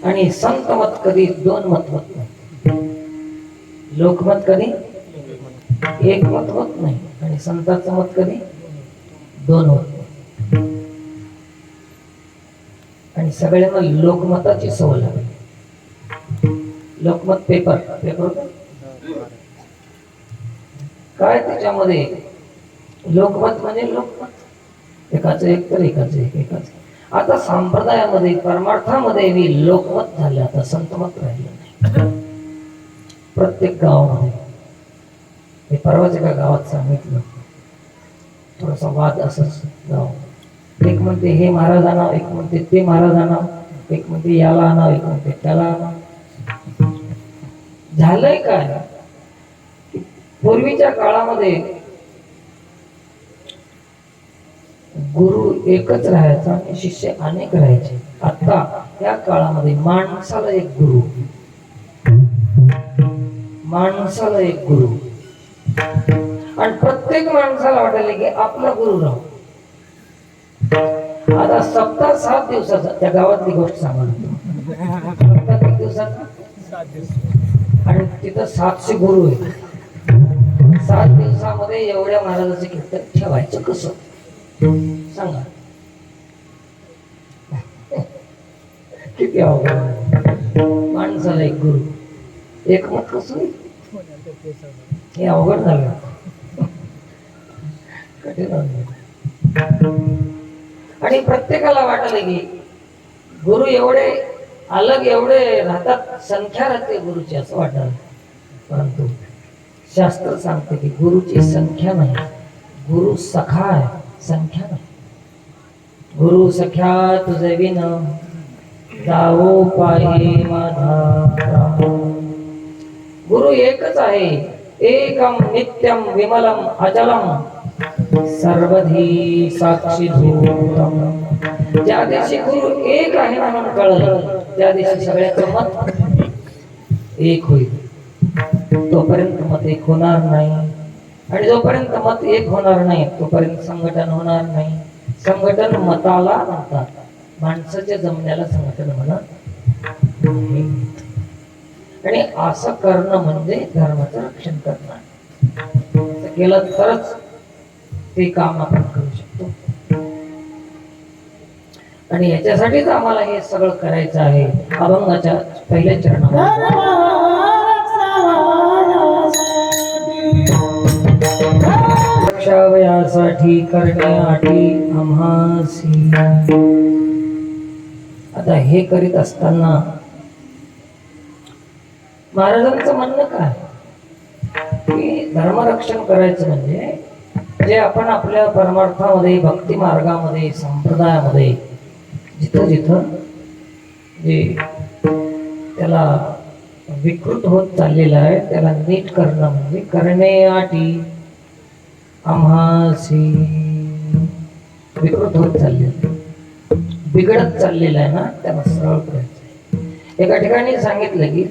S1: आणि संत मत कधी दोन मत होत नाही. लोकमत कधी एक मत होत नाही आणि संतांचं मत कधी दोन होत नाही. आणि सगळ्यांना लोकमताची सवय लागली. लोकमत पेपर पेपर काय त्याच्यामध्ये लोकमत म्हणजे लोकमत एकाच एक तर एकाच एक एकाच. आता संप्रदायामध्ये परमार्थामध्ये मी लोकमत झालं, आता संतमत राहिलं नाही. प्रत्येक गावामध्ये मी परवाच एका गावात सांगितलं, थोडासा वाद असंच गाव. एक म्हणते हे महाराज आणा, एक म्हणते ते महाराज आणा, एक म्हणते याला आणा, एक म्हणते त्याला आणा. झालंय काय, पूर्वीच्या काळामध्ये गुरु एकच राहायचा आणि शिष्य अनेक राहायचे. आता या काळामध्ये माणसाला एक गुरु, माणसाला एक गुरु, आणि प्रत्येक माणसाला वाटायला की आपला गुरु राहू. आता सप्ताह 7 दिवसाचा, त्या गावातली गोष्ट सांगतो. सप्ताह किती दिवसाचा? आणि तिथं 700 गुरु आहेत. 7 दिवसामध्ये एवढ्या महाराजाचे कीर्तन ठेवायचं कसं सांगा. किती अवघड. माणसाला एक गुरु, एक मत कसं हे अवघड झालं, कठीण. आणि प्रत्येकाला वाटलं की गुरु एवढे अलग एवढे राहतात, संख्या राहते गुरुची असं वाटलं. परंतु शास्त्र सांगते की गुरुची संख्या नाही, गुरु सखा आहे, संख्या नाही. गुरु सख्या तुझे विन जाओ पायी माझा. गुरु एकच आहे, एकम नित्यम विमलम अचलम सर्वधी साक्षीभूतम. ज्या दिवशी गुरु एक आहे म्हणून कळलं, त्या दिवशी सगळ्याचं मत एक होईल. तोपर्यंत मत एक होणार नाही, आणि जोपर्यंत मत एक होणार नाही तोपर्यंत संघटन होणार नाही. संघटन मताला म्हणतात, माणसाच्या जमण्याला संघटन म्हणत नाही. आणि असं करणं म्हणजे धर्माचं रक्षण करणं. असं केलं तरच ते काम आपण करू शकतो. आणि याच्यासाठीच आम्हाला हे सगळं करायचं आहे. अभंगाच्या पहिल्या चरणामध्ये रक्षावयासाठी करण्यासाठी आम्हासी. आता हे करीत असताना महाराजांचं म्हणणं काय की धर्मरक्षण करायचं म्हणजे जे आपण आपल्या परमार्थामध्ये, भक्ती मार्गामध्ये, संप्रदायामध्ये जिथं जिथं जे त्याला विकृत होत चाललेलं आहे त्याला नीट करणं म्हणजे करण्यासाठी आम्हासी. विकृत होत चाललेलं, बिघडत चाललेलं आहे ना, त्याला सरळ करायचं. एका ठिकाणी सांगितलं की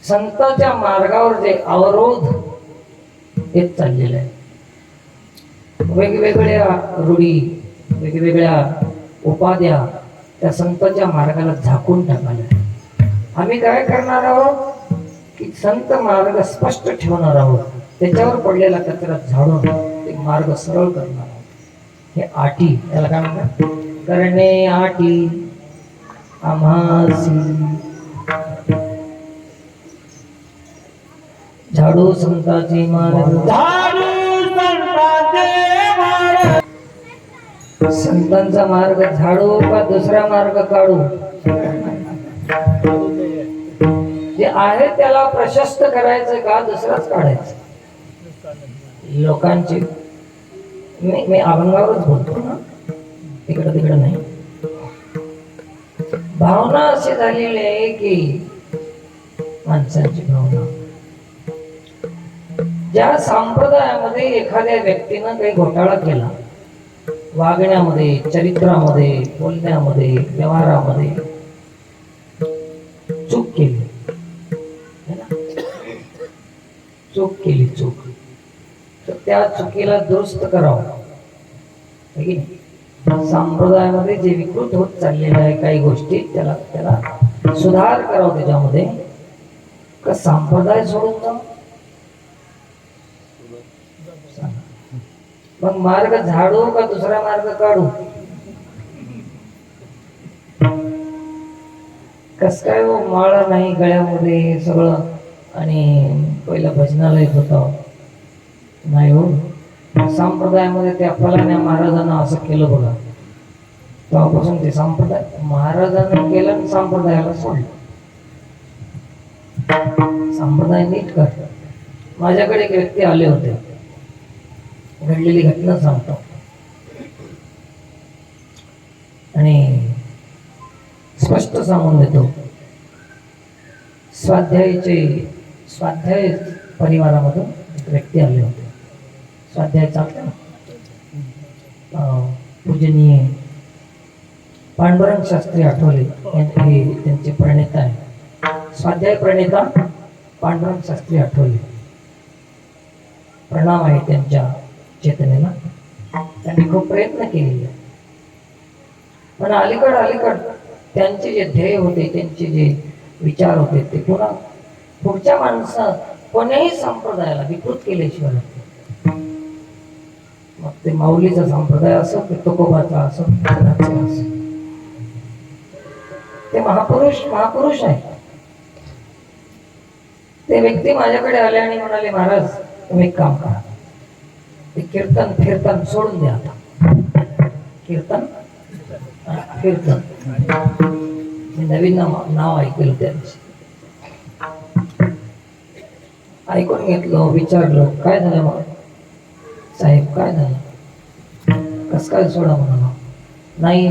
S1: संतांच्या मार्गावर जे अवरोध येत चाललेलं आहे, वेगवेगळ्या रूढी, वेगवेगळ्या उपाध्या त्या संतांच्या मार्गाला झाकून टाकायला. आम्ही काय करणार आहोत की संत मार्ग स्पष्ट ठेवणार आहोत, त्याच्यावर पडलेला कचरा झाडून ते मार्ग सरळ करणार आहोत. हे आटी, त्याला काय म्हणतात, करणे आटी आम्हासी. झाडू संतांची मार्ग, संतांचा मार्ग झाडू का दुसरा मार्ग काढू. जे आहे त्याला प्रशस्त करायचं का दुसराच काढायचं. लोकांची मी अभंगावरच बोलतो ना, तिकडं तिकडं नाही. भावना अशी झालेली आहे की माणसांची भावना, ज्या संप्रदायामध्ये एखाद्या व्यक्तीनं काही घोटाळा केला, वागण्यामध्ये, चरित्रामध्ये, बोलण्यामध्ये, व्यवहारामध्ये चूक केली, चूक, तर त्या चुकीला दुरुस्त करावं. संप्रदायामध्ये जे विकृत होत चाललेलं आहे काही गोष्टी, त्याला सुधार करावं त्याच्यामध्ये. का संप्रदाय सोडून जाऊ? मग मार्ग झाडू का दुसरा मार्ग काढू? कस काय हो, माळा नाही गळ्यामध्ये सगळं, आणि पहिला भजनाला येत होता नाही हो. संप्रदायामध्ये त्या फलाण्या महाराजांना असं केलं बघा, तेव्हापासून ते संप्रदाय महाराजांना केलं आणि संप्रदायाला सोडलं. संप्रदाय नीट कर. माझ्याकडे एक व्यक्ती आले होते, घडलेली घटना सांगतो. आणि स्पष्ट सांगून देतो, स्वाध्याय परिवारामधून एक व्यक्ती आले होते. स्वाध्याय चालतं ना, पूजनीय पांडुरंग शास्त्री आठवले हे त्यांचे प्रणेता आहे. स्वाध्याय प्रणेता पांडुरंग शास्त्री आठवले, प्रणाम आहे त्यांच्या चेतनेला. त्यांनी खूप प्रयत्न केलेले, पण अलीकड त्यांचे जे ध्येय होते, त्यांचे जे विचार होते, ते पुढच्या माणसा कोण्याही संप्रदायाला विकृत केल्याशिवाय. मग ते माऊलीचा संप्रदाय असो की तुकोबाचा असो, ते महापुरुष आहे. ते व्यक्ती माझ्याकडे आले आणि म्हणाले, महाराज तुम्ही एक काम करा, ते कीर्तन सोडून द्या. आता कीर्तन मी नवीन नाव ऐकलं त्या दिवशी. ऐकून घेतलं, विचारलं काय झालं मग साहेब, काय झालं, कस काय सोडा म्हणा. नाही,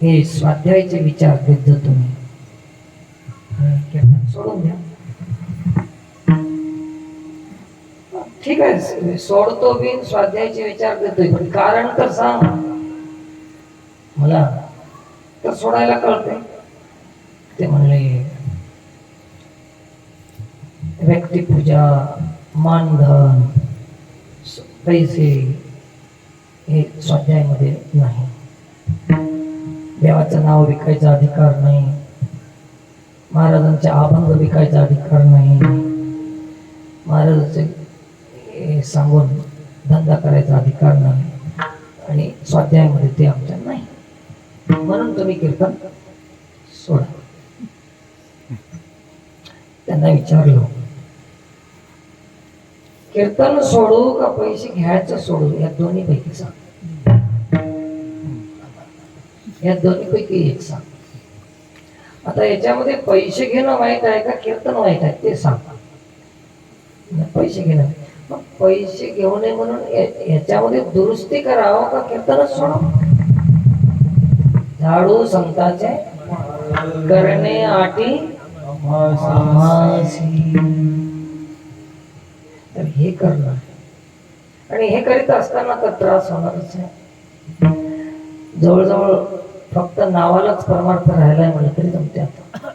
S1: हे स्वाध्यायाचे विचार देत जा तुम्ही, सोडून द्या. ठीक आहे, सोडतो बिन स्वाध्यायाचे विचार देतोय, पण कारण तर सांग मला, तर सोडायला कळते. ते म्हणले व्यक्तिपूजा, मानधन, पैसे हे स्वाध्यायामध्ये नाही. देवाचं नाव विकायचा अधिकार नाही, महाराजांचे अभंग विकायचा अधिकार नाही, महाराजांचे सांगून धंदा करायचा अधिकार नाही, आणि स्वाध्यायामध्ये ते आमच्या नाही. म्हणून तुम्ही कीर्तन सोडा. त्यांना विचारलो, कीर्तन सोडू का पैसे घ्यायचं सोडू, या दोन्ही पैकी सांग. या दोन्ही पैकी एक सांग. आता याच्यामध्ये पैसे घेणं वाईट आहे का कीर्तन वाईट आहे ते सांग. पैसे घेणं, मग पैसे घेऊ नये म्हणून याच्यामध्ये दुरुस्ती करावं का कीर्तनच सोडावं? झाडू संताचे करणे आटी तर हे करणं, आणि हे करीत असताना तर त्रास होणारच आहे. जवळजवळ फक्त नावालाच परमार्थ राहिलाय म्हणलं तरी जमते. आता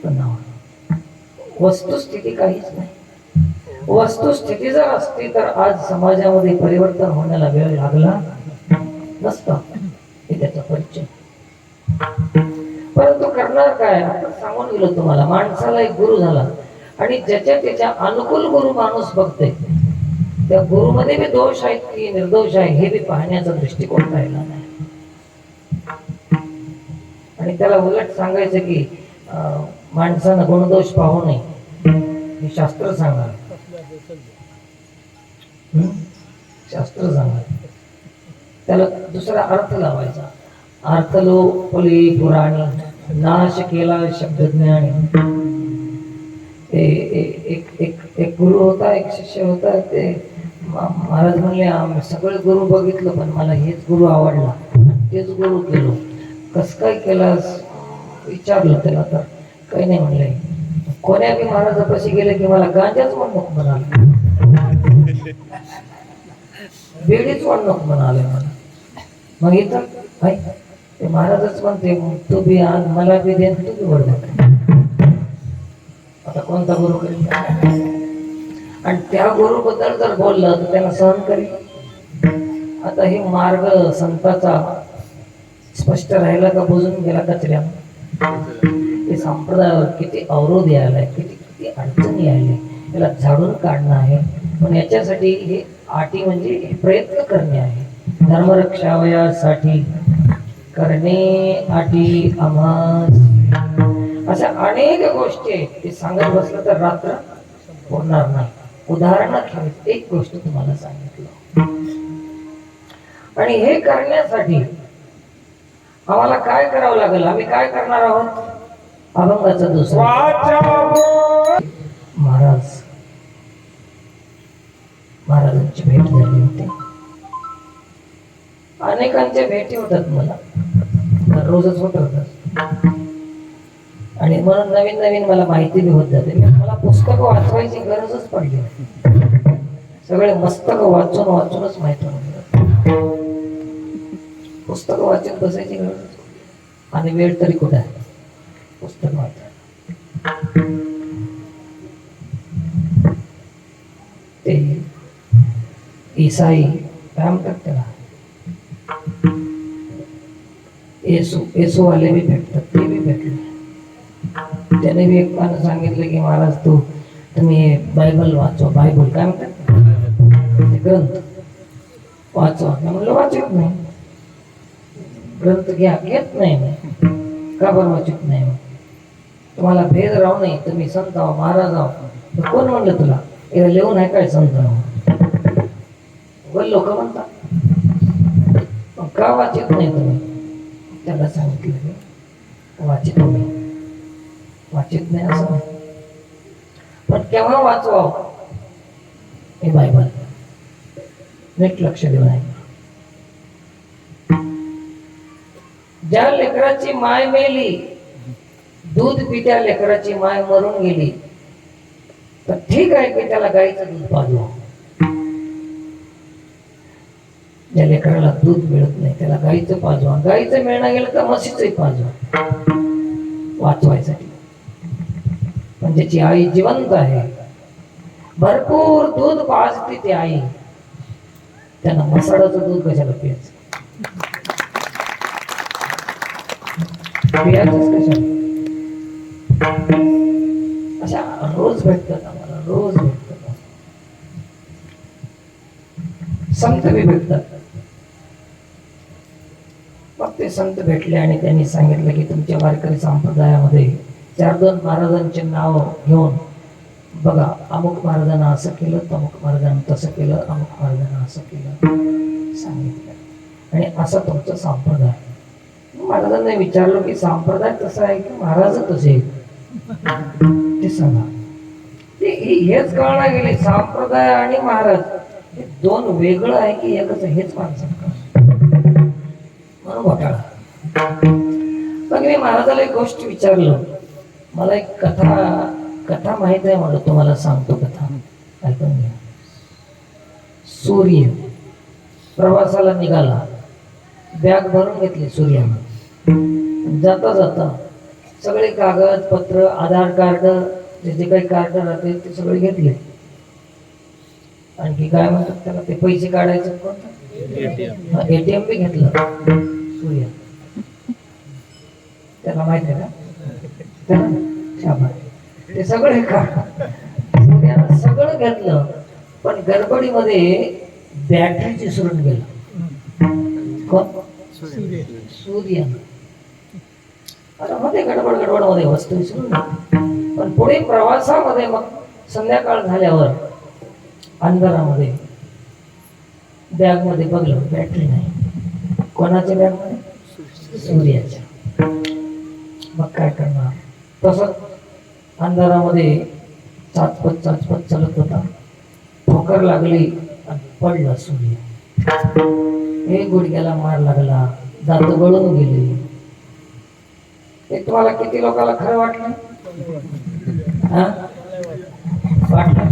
S1: नाव वस्तुस्थिती काहीच नाही. वस्तुस्थिती जर असती तर आज समाजामध्ये परिवर्तन होण्याला वेळ लागला नसता, हे त्याचा परिचय. परंतु करणार काय, आपण सांगून गेलो तुम्हाला, माणसाला एक गुरु झाला, आणि ज्याच्या त्याच्या अनुकूल गुरु माणूस बघते, त्या गुरुमध्ये बी दोष आहेत की निर्दोष आहे हे बी पाहण्याचा दृष्टिकोन राहिला नाही. आणि त्याला उलट सांगायचं की माणसानं गुणदोष पाहू नये, हे शास्त्र सांगा. शास्त्र सांगा, त्याला दुसरा अर्थ लावायचा. अर्थ लोपली पुराणी, नाश केला शब्दज्ञानी. एक गुरु होता, एक शिष्य होता. ते महाराज म्हणले, आम्ही सगळे गुरु बघितलं पण मला हेच गुरु आवडला, तेच गुरु केलो. कस काय केलास विचारलं त्याला, तर काही नाही म्हणले. कोण्या बी महाराजापाशी गेले की मला गांजाच म्हणूक म्हणाले, बेडीच म्हणूक म्हणाले मला. मग इथं ते महाराजच म्हणते, तू बी आण मला बी दे, तू बी वड. आता कोणता गुरु करील? आणि त्या गुरु बद्दल जर बोललं तर त्याला सहन करील. आता हे मार्ग संताचा स्पष्ट राहिला का बुजून गेला कचऱ्या? हे संप्रदायावर किती अवरोध यायलाय, किती किती अडचणी यायला, याला झाडून काढणं आहे. पण याच्यासाठी हे आटी म्हणजे हे प्रयत्न करणे आहे. धर्मरक्षावयासाठी करणे आटी आम्हास. अशा अनेक गोष्टी आहेत, ते सांगत बसलं तर रात्र होणार नाही. उदाहरणार्थ एक गोष्ट तुम्हाला सांगितलं, आणि हे करण्यासाठी आम्हाला काय करावं लागेल, आम्ही काय करणार आहोत. अभंगाचा दुसरा महाराजांची भेट झाली होती. अनेकांच्या भेटी होतात मला, दररोजच होत होतात. आणि म्हणून नवीन नवीन मला माहिती बी होत जाते. मला पुस्तक वाचवायची गरजच पडली नाही. सगळे मस्तक वाचून वाचूनच माहिती होत. पुस्तक वाचून बसायची गरज, आणि वेळ तरी कुठे आहे पुस्तक वाचायला. ते ईसाई काय म्हणतात त्याला, येसू वाले बी भेटतात, ते बी भेटले. त्याने बी एक माणूस सांगितलं की महाराज तुम्ही बायबल वाचवा. बायबल काय म्हणतात, ग्रंथ वाचवा. मी म्हणलं वाचत नाही, ग्रंथ घेत नाही मी. का बरं वाचत नाही? तुम्हाला भेद राहू नये, तुम्ही संत आहो, महाराज आहो. कोण म्हणलं तुला हे लिहून आहे काय संत लोक म्हणतात. का वाचत नाही तुम्ही? त्याला सांगितलं वाचित नाही, वाचित नाही असं नाही. पण केव्हा वाचवा हे बायबल नीट लक्ष देऊन आहे. ज्या लेकराची माय मेली, दूध पित्या लेकराची माय मरून गेली, तर ठीक आहे की त्याला गाईचं दूध पाजवा. ज्या लेकराला दूध मिळत नाही त्याला गाईचं पाजवा. गाईचं मिळणं गेलं तर म्हशीचंही पाजवा वाचवायसाठी. पण ज्याची आई जिवंत आहे, भरपूर दूध पाजते ती आई, त्यांना मसाडाचं दूध कशाला प्यायचं? अशा रोज भेटतात आम्हाला, रोज भेटतात. संत बी भेटतात. मग ते संत भेटले आणि त्यांनी सांगितलं की तुमच्या वारकरी संप्रदायामध्ये 4-2 महाराजांचे नाव घेऊन बघा, अमुक महाराजांना असं केलं, अमुक महाराजांना तसं केलं, अमुक महाराजांना असं केलं सांगितलं, आणि असा तुमचा संप्रदाय. महाराजांनी विचारलं की संप्रदाय तसा आहे की महाराज तसे ते सांगा. ते हेच कळणार गेले, संप्रदाय आणि महाराज हे दोन वेगळं आहे की एकच आहे हेच माणसाला म्हणून घोटाळा. मग मी महाराजाला एक गोष्ट विचारलं, मला एक कथा माहित आहे म्हणलं, तुम्हाला सांगतो कथा, ऐकून घ्या. सूर्य प्रवासाला निघाला, बॅग भरून घेतली सूर्यानं. जाता जाता सगळे कागदपत्र, आधार कार्ड, जे काही कार्ड राहते ते सगळे घेतले. आणखी काय म्हणतात त्याला, ते पैसे काढायचं कोणतं एटीएम बी घेतलं सूर्य. त्याला माहित आहे का, ते सगळे सूर्यानं सगळं घेतलं, पण गडबडीमध्ये बॅटरीची सुरून गेलं. कोण? सूर्यानं. आता मध्ये गडबड मध्ये वस्तू विसरून गेली. पण पुढे प्रवासामध्ये मग संध्याकाळ झाल्यावर अंधारामध्ये बॅग मध्ये बघलं बॅटरी नाही. कोणाच्या बॅग मध्ये? सूर्याच्या. मग काय करणार? तसंच अंधारामध्ये चाचपत चालत होता, ठोकर लागली आणि पडला सूर्य. हे गुडघ्याला मार लागला, दात गळून गेली. हे तुम्हाला किती लोकांना खरं वाटलं? वाटलं?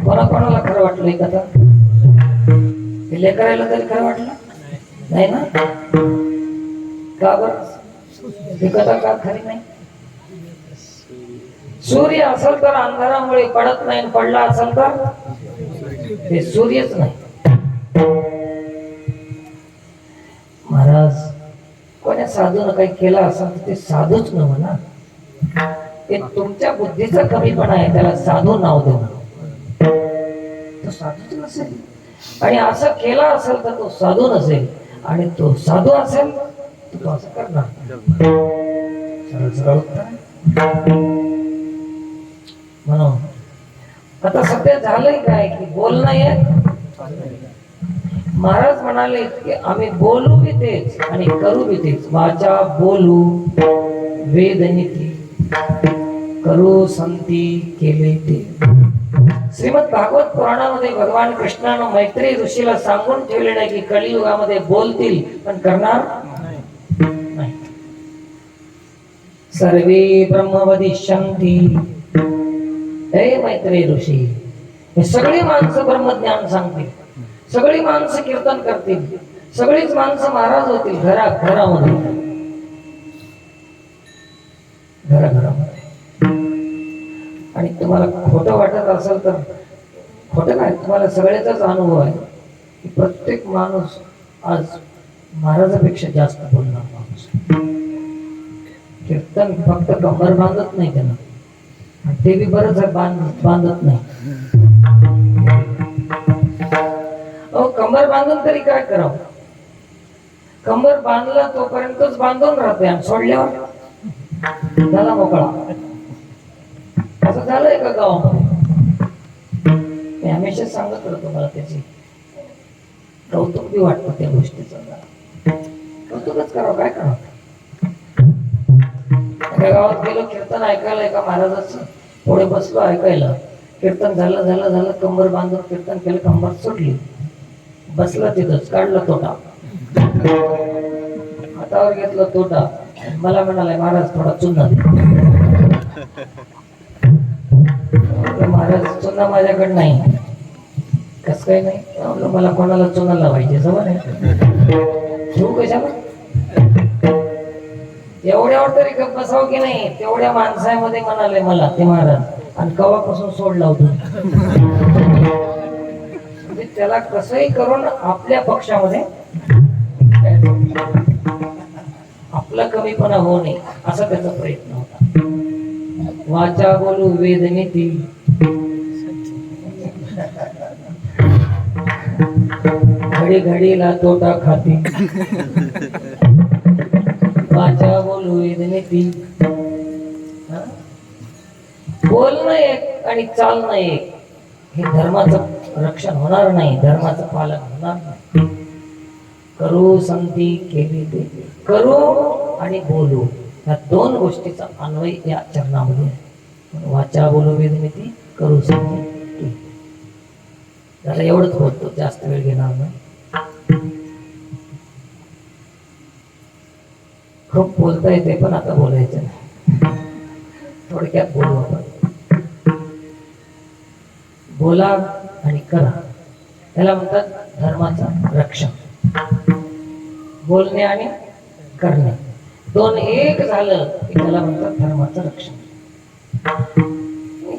S1: कोणाला खरं वाटलं ही कथा? लेकरायला तरी खरं वाटलं नाही ना? का बरं ही कथा का खरी नाही? सूर्य असेल तर अंधारामुळे पडत नाही, पडला असेल तर ते सूर्यच नाही. महाराज कोण्या साधून काही केला असेल तर ते साधूच नव्हे ना, हे तुमच्या बुद्धीचा कमीपणा आहे, त्याला साधू नाव देणं. तो साधूच नसेल, आणि असं केला असेल तर तो साधू नसेल, आणि तो साधू असेल तर तो असं करणार. सरळ सरळ उत्तर आहे. म्हणून आता सध्या झालंय काय की बोलणं येत. महाराज म्हणाले की आम्ही बोलू बी तेच आणि करू बी तेच. वाचा बोलू वेदनीती, करू संती केले ते. श्रीमद भागवत पुराणामध्ये भगवान कृष्णानं मैत्री ऋषीला सांगून ठेवले नाही की कलियुगामध्ये बोलतील पण करणार नाही. सर्वे ब्रह्मवदिष्यन्ति. हे मैत्री ऋषी, हे सगळी माणसं ब्रह्मज्ञान सांगतील, सगळी माणसं कीर्तन करतील, सगळीच माणसं महाराज होतील घराघरामध्ये. आणि तुम्हाला खोटं वाटत असेल तर खोटं काय, तुम्हाला सगळ्याचाच अनुभव आहे की प्रत्येक माणूस आज महाराजापेक्षा जास्त बोलणार माणूस. कीर्तन फक्त कंबर बांधत नाही त्यांना, ते बी बरंच बांधत नाही. अहो कंबर बांधून तरी काय करावं? कंबर बांधला तोपर्यंतच बांधून राहते, आणि सोडल्यावर झाला मोकळा. असं झालंय का गावामध्ये? मी हमेशा सांगत राहतो, मला त्याची कौतुक बी वाटतं त्या गोष्टीचं. कौतुकच करावं, काय करावं. एका गावात गेलो कीर्तन ऐकायला, एका महाराजाचं पुढे बसलो ऐकायला. कीर्तन झालं, कंबर बांधून कीर्तन केलं, कंबर सुटली, बसला तिथंच, काढला तोटा, हातावर घेतला तोटा, मला म्हणाला महाराज थोडा चुना दे. महाराज चुना माझ्याकडे नाही. कस काय नाही? मला कोणाला चुना लावायचे जवळ नाही, ठेवू कशाला? एवढ्यावर तरी गप्प बसावं की नाही? तेवढ्या माणसामध्ये म्हणाले मला ते महाराज, आणि कवापासून सोड लावतो. म्हणजे त्याला कसंही करून आपल्या पक्षामध्ये आपला कमीपणा होऊ नये असा त्याचा प्रयत्न होता. वाचा बोलू वेदनीती, घडी घडीला तोटा खाती. वाचा बोलू वेदनीती. बोलणं एक आणि चालणं एक, हे धर्माचं रक्षण होणार नाही, धर्माचं पालन होणार नाही. करू संती केली ते. करू आणि बोलू या दोन गोष्टीचा अन्वय या चरणामध्ये आहे. वाचा बोलू वेदनीती, करू संती केली. त्याला एवढंच बोलतो, जास्त वेळ घेणार नाही. खूप बोलता येते पण आता बोलायचं नाही, थोडक्यात बोलू आपण. बोला आणि करा, त्याला म्हणतात धर्माचं रक्षण. बोलणे आणि करणे दोन एक झालं की त्याला म्हणतात धर्माचं रक्षण.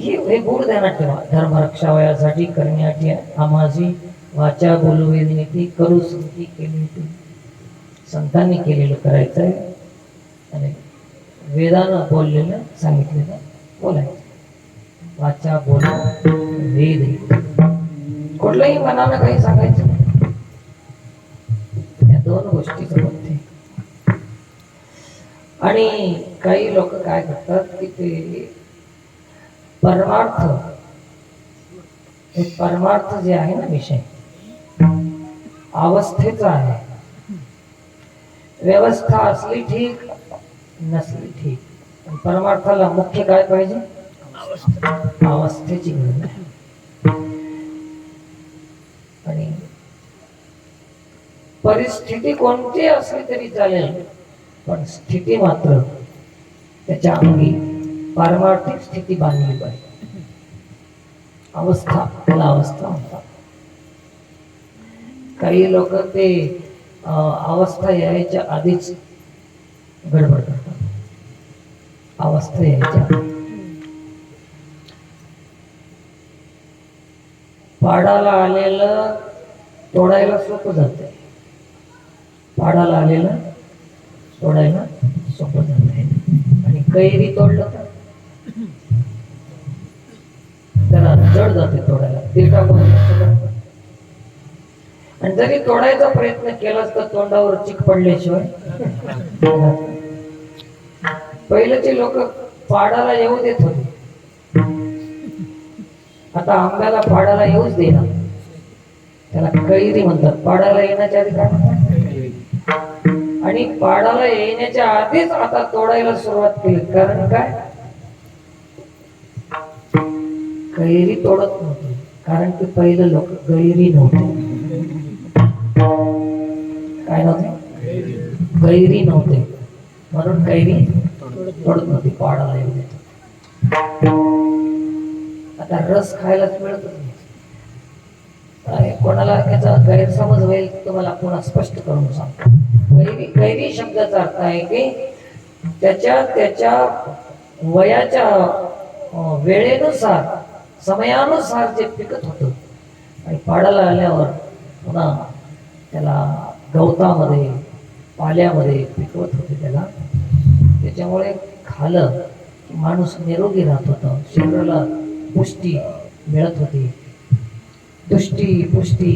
S1: हे गुण ध्यानात ठेवा. धर्म रक्षावयासाठी करण्याची आमाजी वाचा बोलू वेदनीती, करू संती केली. संतांनी केलेलं करायचं आहे आणि वेदानं बोललेलं सांगितलेलं बोलायचं. वाचा बोलू वेद, कुठलंही मनानं काही सांगायचं नाही. या दोन गोष्टीचं बघते. आणि काही लोक काय करतात की ते परमार्थ जे आहे ना विषय अवस्थेचा आहे. व्यवस्था असली ठीक, नसली ठीक, पण परमार्थाला मुख्य काय पाहिजे? अवस्थेची गरज आहे. आणि परिस्थिती कोणती असली तरी चालेल, पण स्थिती मात्र त्याच्या अंगी पारमार्थिक स्थिती बांधली पाहिजे. अवस्था, त्याला अवस्था म्हणतात. काही लोक ते अवस्था यायच्या आधीच गडबड करतात. अवस्था यायच्या पाडाला आलेलं तोडायला सोपं जाते, पाडाला आलेलं तोडायला सोपं जाते, आणि कैरी तोडलं तर त्याला जड जाते तोडायला, ते टाकून आणि जरी तोडायचा प्रयत्न केलास तर तोंडावर चिक पडल्याशिवाय पहिलेचे लोक पाडाला येऊ देत होते, आता आंब्याला पाडाला येऊच देना, त्याला कैरी म्हणतात. पाडाला येण्याच्या आधी काय म्हणतात, आणि पाडाला येण्याच्या आधीच आता तोडायला सुरुवात केली. कारण काय, कैरी तोडत नव्हती, कारण की पहिले लोक गैरी नव्हते. काय नव्हते, गैरी नव्हते, म्हणून कैरी तोडत नव्हती, पाडाला येऊ देत. आता रस खायलाच मिळत नाही. कोणाला याचा गैरसमज होईल तुम्हाला पुन्हा स्पष्ट करून सांगतो. गैरी, गैरी शब्दाचा अर्थ आहे की त्याच्या वयाच्या वेळेनुसार, समयानुसार जे पिकत होतं आणि पाडाला आल्यावर पुन्हा त्याला गवतामध्ये, पाल्यामध्ये पिकवत होते त्याला. त्याच्यामुळे खाल्लं की माणूस निरोगी राहत होता, शरीराला पुष्टी मिळत होती. तुष्टी पुष्टी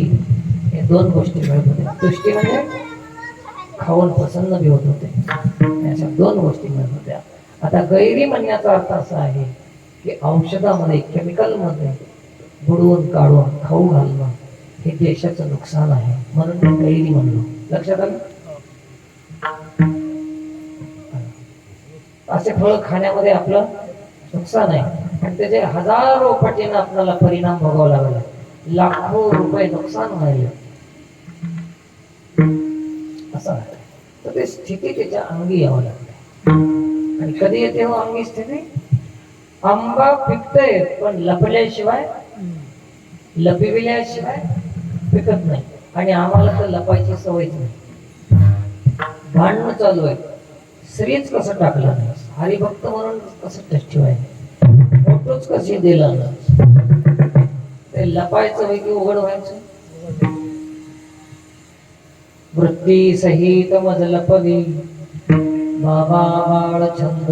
S1: हे दोन गोष्टी मिळत होत्या. तुष्टी म्हणजे खाऊन प्रसन्न बी होत होते, अशा दोन गोष्टी मिळत होत्या. आता गैरी म्हणण्याचा अर्थ असा आहे की औषधामध्ये, केमिकलमध्ये बुडवून काढून खाऊ घालणं हे देशाचं नुकसान आहे, म्हणून मी गैरी म्हणलो. लक्षात आलं. असे फळ खाण्यामध्ये आपलं नुकसान आहे, आणि त्याचे हजारो पटीने आपल्याला परिणाम भोगावा लागला, लाखो रुपये नुकसान व्हायला असं आहे. तर ते स्थिती त्याच्या अंगी यावं लागते. आणि कधी येते हो अंगी स्थिती, आंबा पिकतोय पण लपल्याशिवाय, लपविल्याशिवाय पिकत नाही. आणि आम्हाला तर लपायची सवयच नाही. भांडण चालू आहे, श्रीच कसं टाकलं नाही, हरिभक्त म्हणून कसं ठेवायचं, फोटोच कशी दिला ना, ते लपायचं होय की उघड व्हायचं. वृत्ती सहित मज लपवी बाबा बाळ छंद,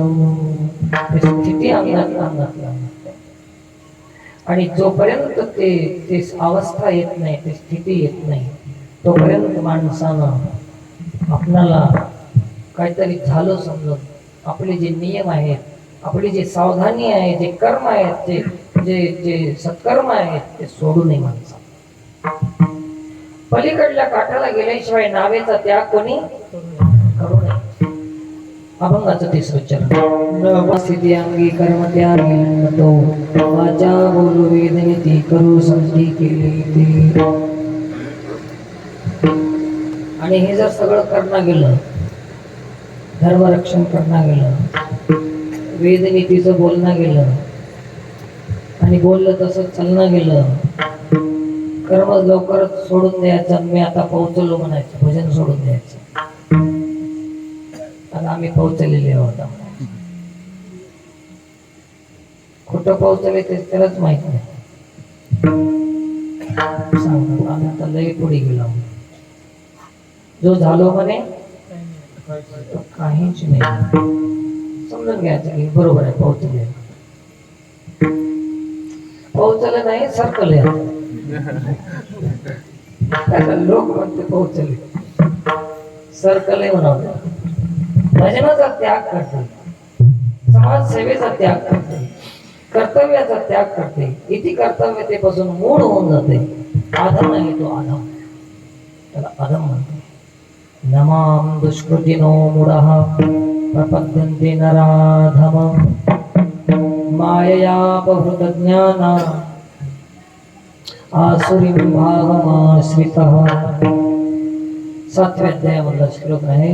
S1: स्थिती अंगात. आणि जोपर्यंत ते अवस्था येत नाही, ते स्थिती येत नाही, तोपर्यंत माणसानं आपणाला काहीतरी झालं समजून आपले जे नियम आहेत, आपली जे सावधानी आहे, जे कर्म आहेत, जे सत्कर्म आहेत, ते सोडू नये माणसा. पलीकडल्या काठाला गेल्याशिवाय नावेचा त्याग कोणी करू नये. अभंगाचं तिसरं चरण. स्थिती अंगी कर्म त्यागी तो वाचा बोलू वेदनिती करू संधी केली ते. आणि हे जर सगळं करणं गेलं, धर्मरक्षण करणं गेलं, वेदनीतीचं बोलणं गेलं, आणि बोललं तसं चालणं गेलं, कर्म लवकरच सोडून द्यायचं, मी आता पोहोचलो म्हणायचं, भजन सोडून द्यायचं, आता आम्ही पोहोचलेले आहोत. कुठं पोहोचले ते त्यालाच माहित नाही. सांगतो आम्ही आता लई पुढे गेलो, जो झालो म्हणे काहीच नाही, समजून घ्यायचं की बरोबर आहे, पोहोचले. पोहोचले नाही सरकले, लोक म्हणते पोहोचले, सरकले म्हणावं. भजनाचा त्याग करते, समाजसेवेचा त्याग करते, कर्तव्याचा त्याग करते, इति कर्तव्यतेपासून मूळ होऊन जाते. आधम आहे तो आधम, त्याला आधम म्हणते. नमाम दुष्कृतिनो मूढः प्रपद्यन्ते नराधम माययापहृत ज्ञाना आसुरीं भावमाश्रितः. 7व्या अध्यायामधला श्लोक आहे.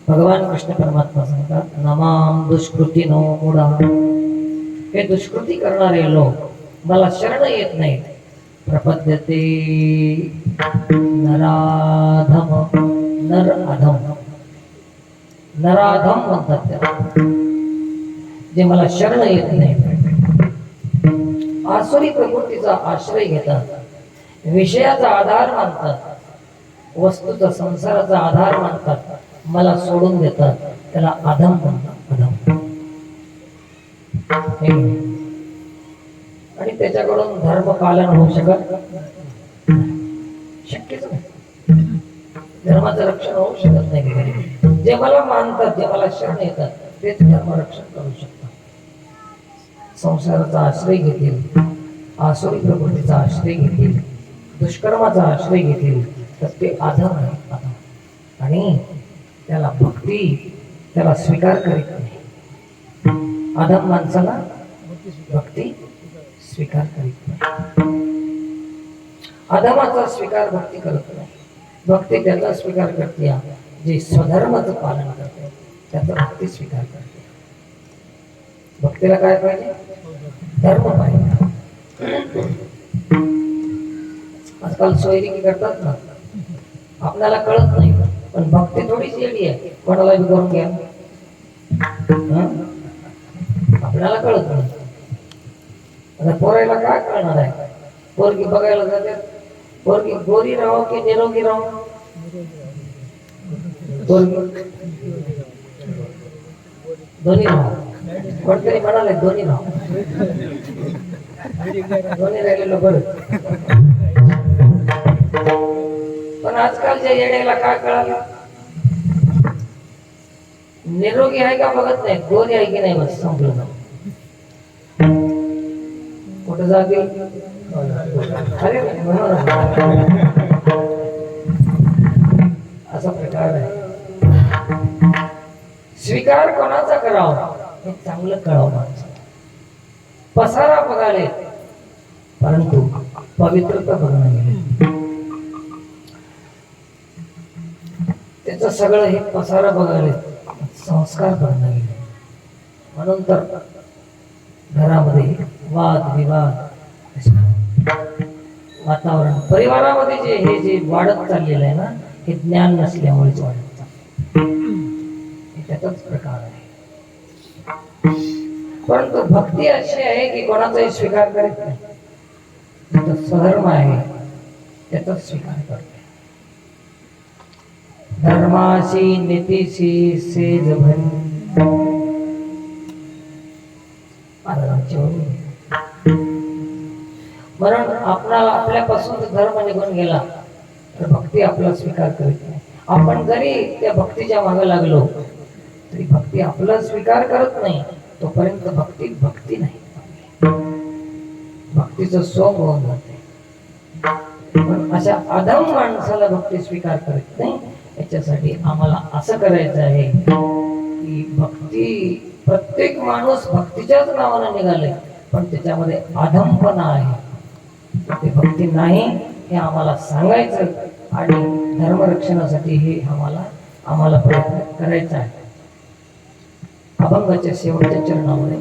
S1: भगवान कृष्ण परमात्मा सांगतात, नमाम दुष्कृतिनो मूढः, हे दुष्कृती करणारे लोक मला शरण येत नाहीत. प्रपद्यते नराधम, नर अधम, नराधम म्हणतात त्याला, जे मला शरण येत नाही. आसुरी प्रवृत्तीचा आश्रय घेतात, विषयाचा आधार मानतात, वस्तूचा संसाराचा आधार मानतात, मला सोडून देतात, त्याला अधम म्हणतात. अधम हे नाही. आणि त्याच्याकडून धर्म पालन होऊ शकत शक्यच नाही. धर्माचं रक्षण होऊ शकत नाही कधी. जे मला मानतात, जे मला शरण येतात, तेच धर्म रक्षण करू शकतात. संसाराचा आश्रय घेतील, आसुरी प्रकृतीचा आश्रय घेतील, दुष्कर्माचा आश्रय घेतील, तर ते आधम आहे, आधम. आणि त्याला भक्ती, त्याला स्वीकार करीत नाही. आधम माणसाला भक्ती स्वीकार करीत नाही. अधमाचा स्वीकार भक्ती करत नाही. भक्ती त्याचा स्वीकार करते जे स्वधर्माचं पालन करते, त्याचा भक्ती स्वीकार करते. भक्तीला काय पाहिजे? धर्म पाहिजे. आजकाल सोयरिकी करतात ना, आपल्याला कळत नाही, पण भक्ती थोडीच येडी आहे, कोणाला बी करून घ्या. आपल्याला कळत नाही. आता पोरायला काय कळणार आहे? पोरगी बघायला जाते, पोरगी गोरी राहो की निरोगी राहो? पोरगी दोन्ही राहो. कोणतरी म्हणाले दोन्ही राहो. दोन्ही राहिलेलं बरं. पण आजकालच्या येण्याला काय कळालं? निरोगी आहे का बघत नाही, गोरी आहे की नाही बस संपलं ना. कुठं जाते? अरे असा प्रकार आहे. स्वीकार कोणाचा करावा हे चांगलं कळावं माणसाला. पसारा बघाले परंतु पवित्रता बघणं गेले. त्याचं सगळं हे पसारा बघाले, संस्कार बघणं गेले. म्हणून तर घरामध्ये वाद विवाद वातावरण, परिवारामध्ये जे वाढत चाललेलं आहे ना, हे ज्ञान नसल्यामुळेच वाढत चाललं. त्याचाच प्रकार आहे. परंतु भक्ती अशी आहे की कोणाचाही स्वीकार करीत नाही. त्याचा स्वधर्म आहे त्याचा स्वीकार करते. धर्माशी नीतीशी सेज भरी म्हणून आपणाला आपल्यापासून धर्म निघून गेला तर भक्ती आपला स्वीकार करीत नाही. आपण जरी त्या भक्तीच्या मागे लागलो तरी भक्ती आपला स्वीकार करत नाही. तोपर्यंत भक्ती नाही, भक्तीचं सोंग होऊन जाते. पण अशा अधम माणसाला भक्ती स्वीकार करत नाही. याच्यासाठी आम्हाला असं करायचं आहे की भक्ती, प्रत्येक माणूस भक्तीच्याच नावानं निघाले पण त्याच्यामध्ये अधमपणा आहे, ते भक्ती नाही हे आम्हाला सांगायचं आणि धर्मरक्षणासाठी हे आम्हाला प्रयत्न करायचा आहे. अभंगाच्या शेवटच्या चरणामध्ये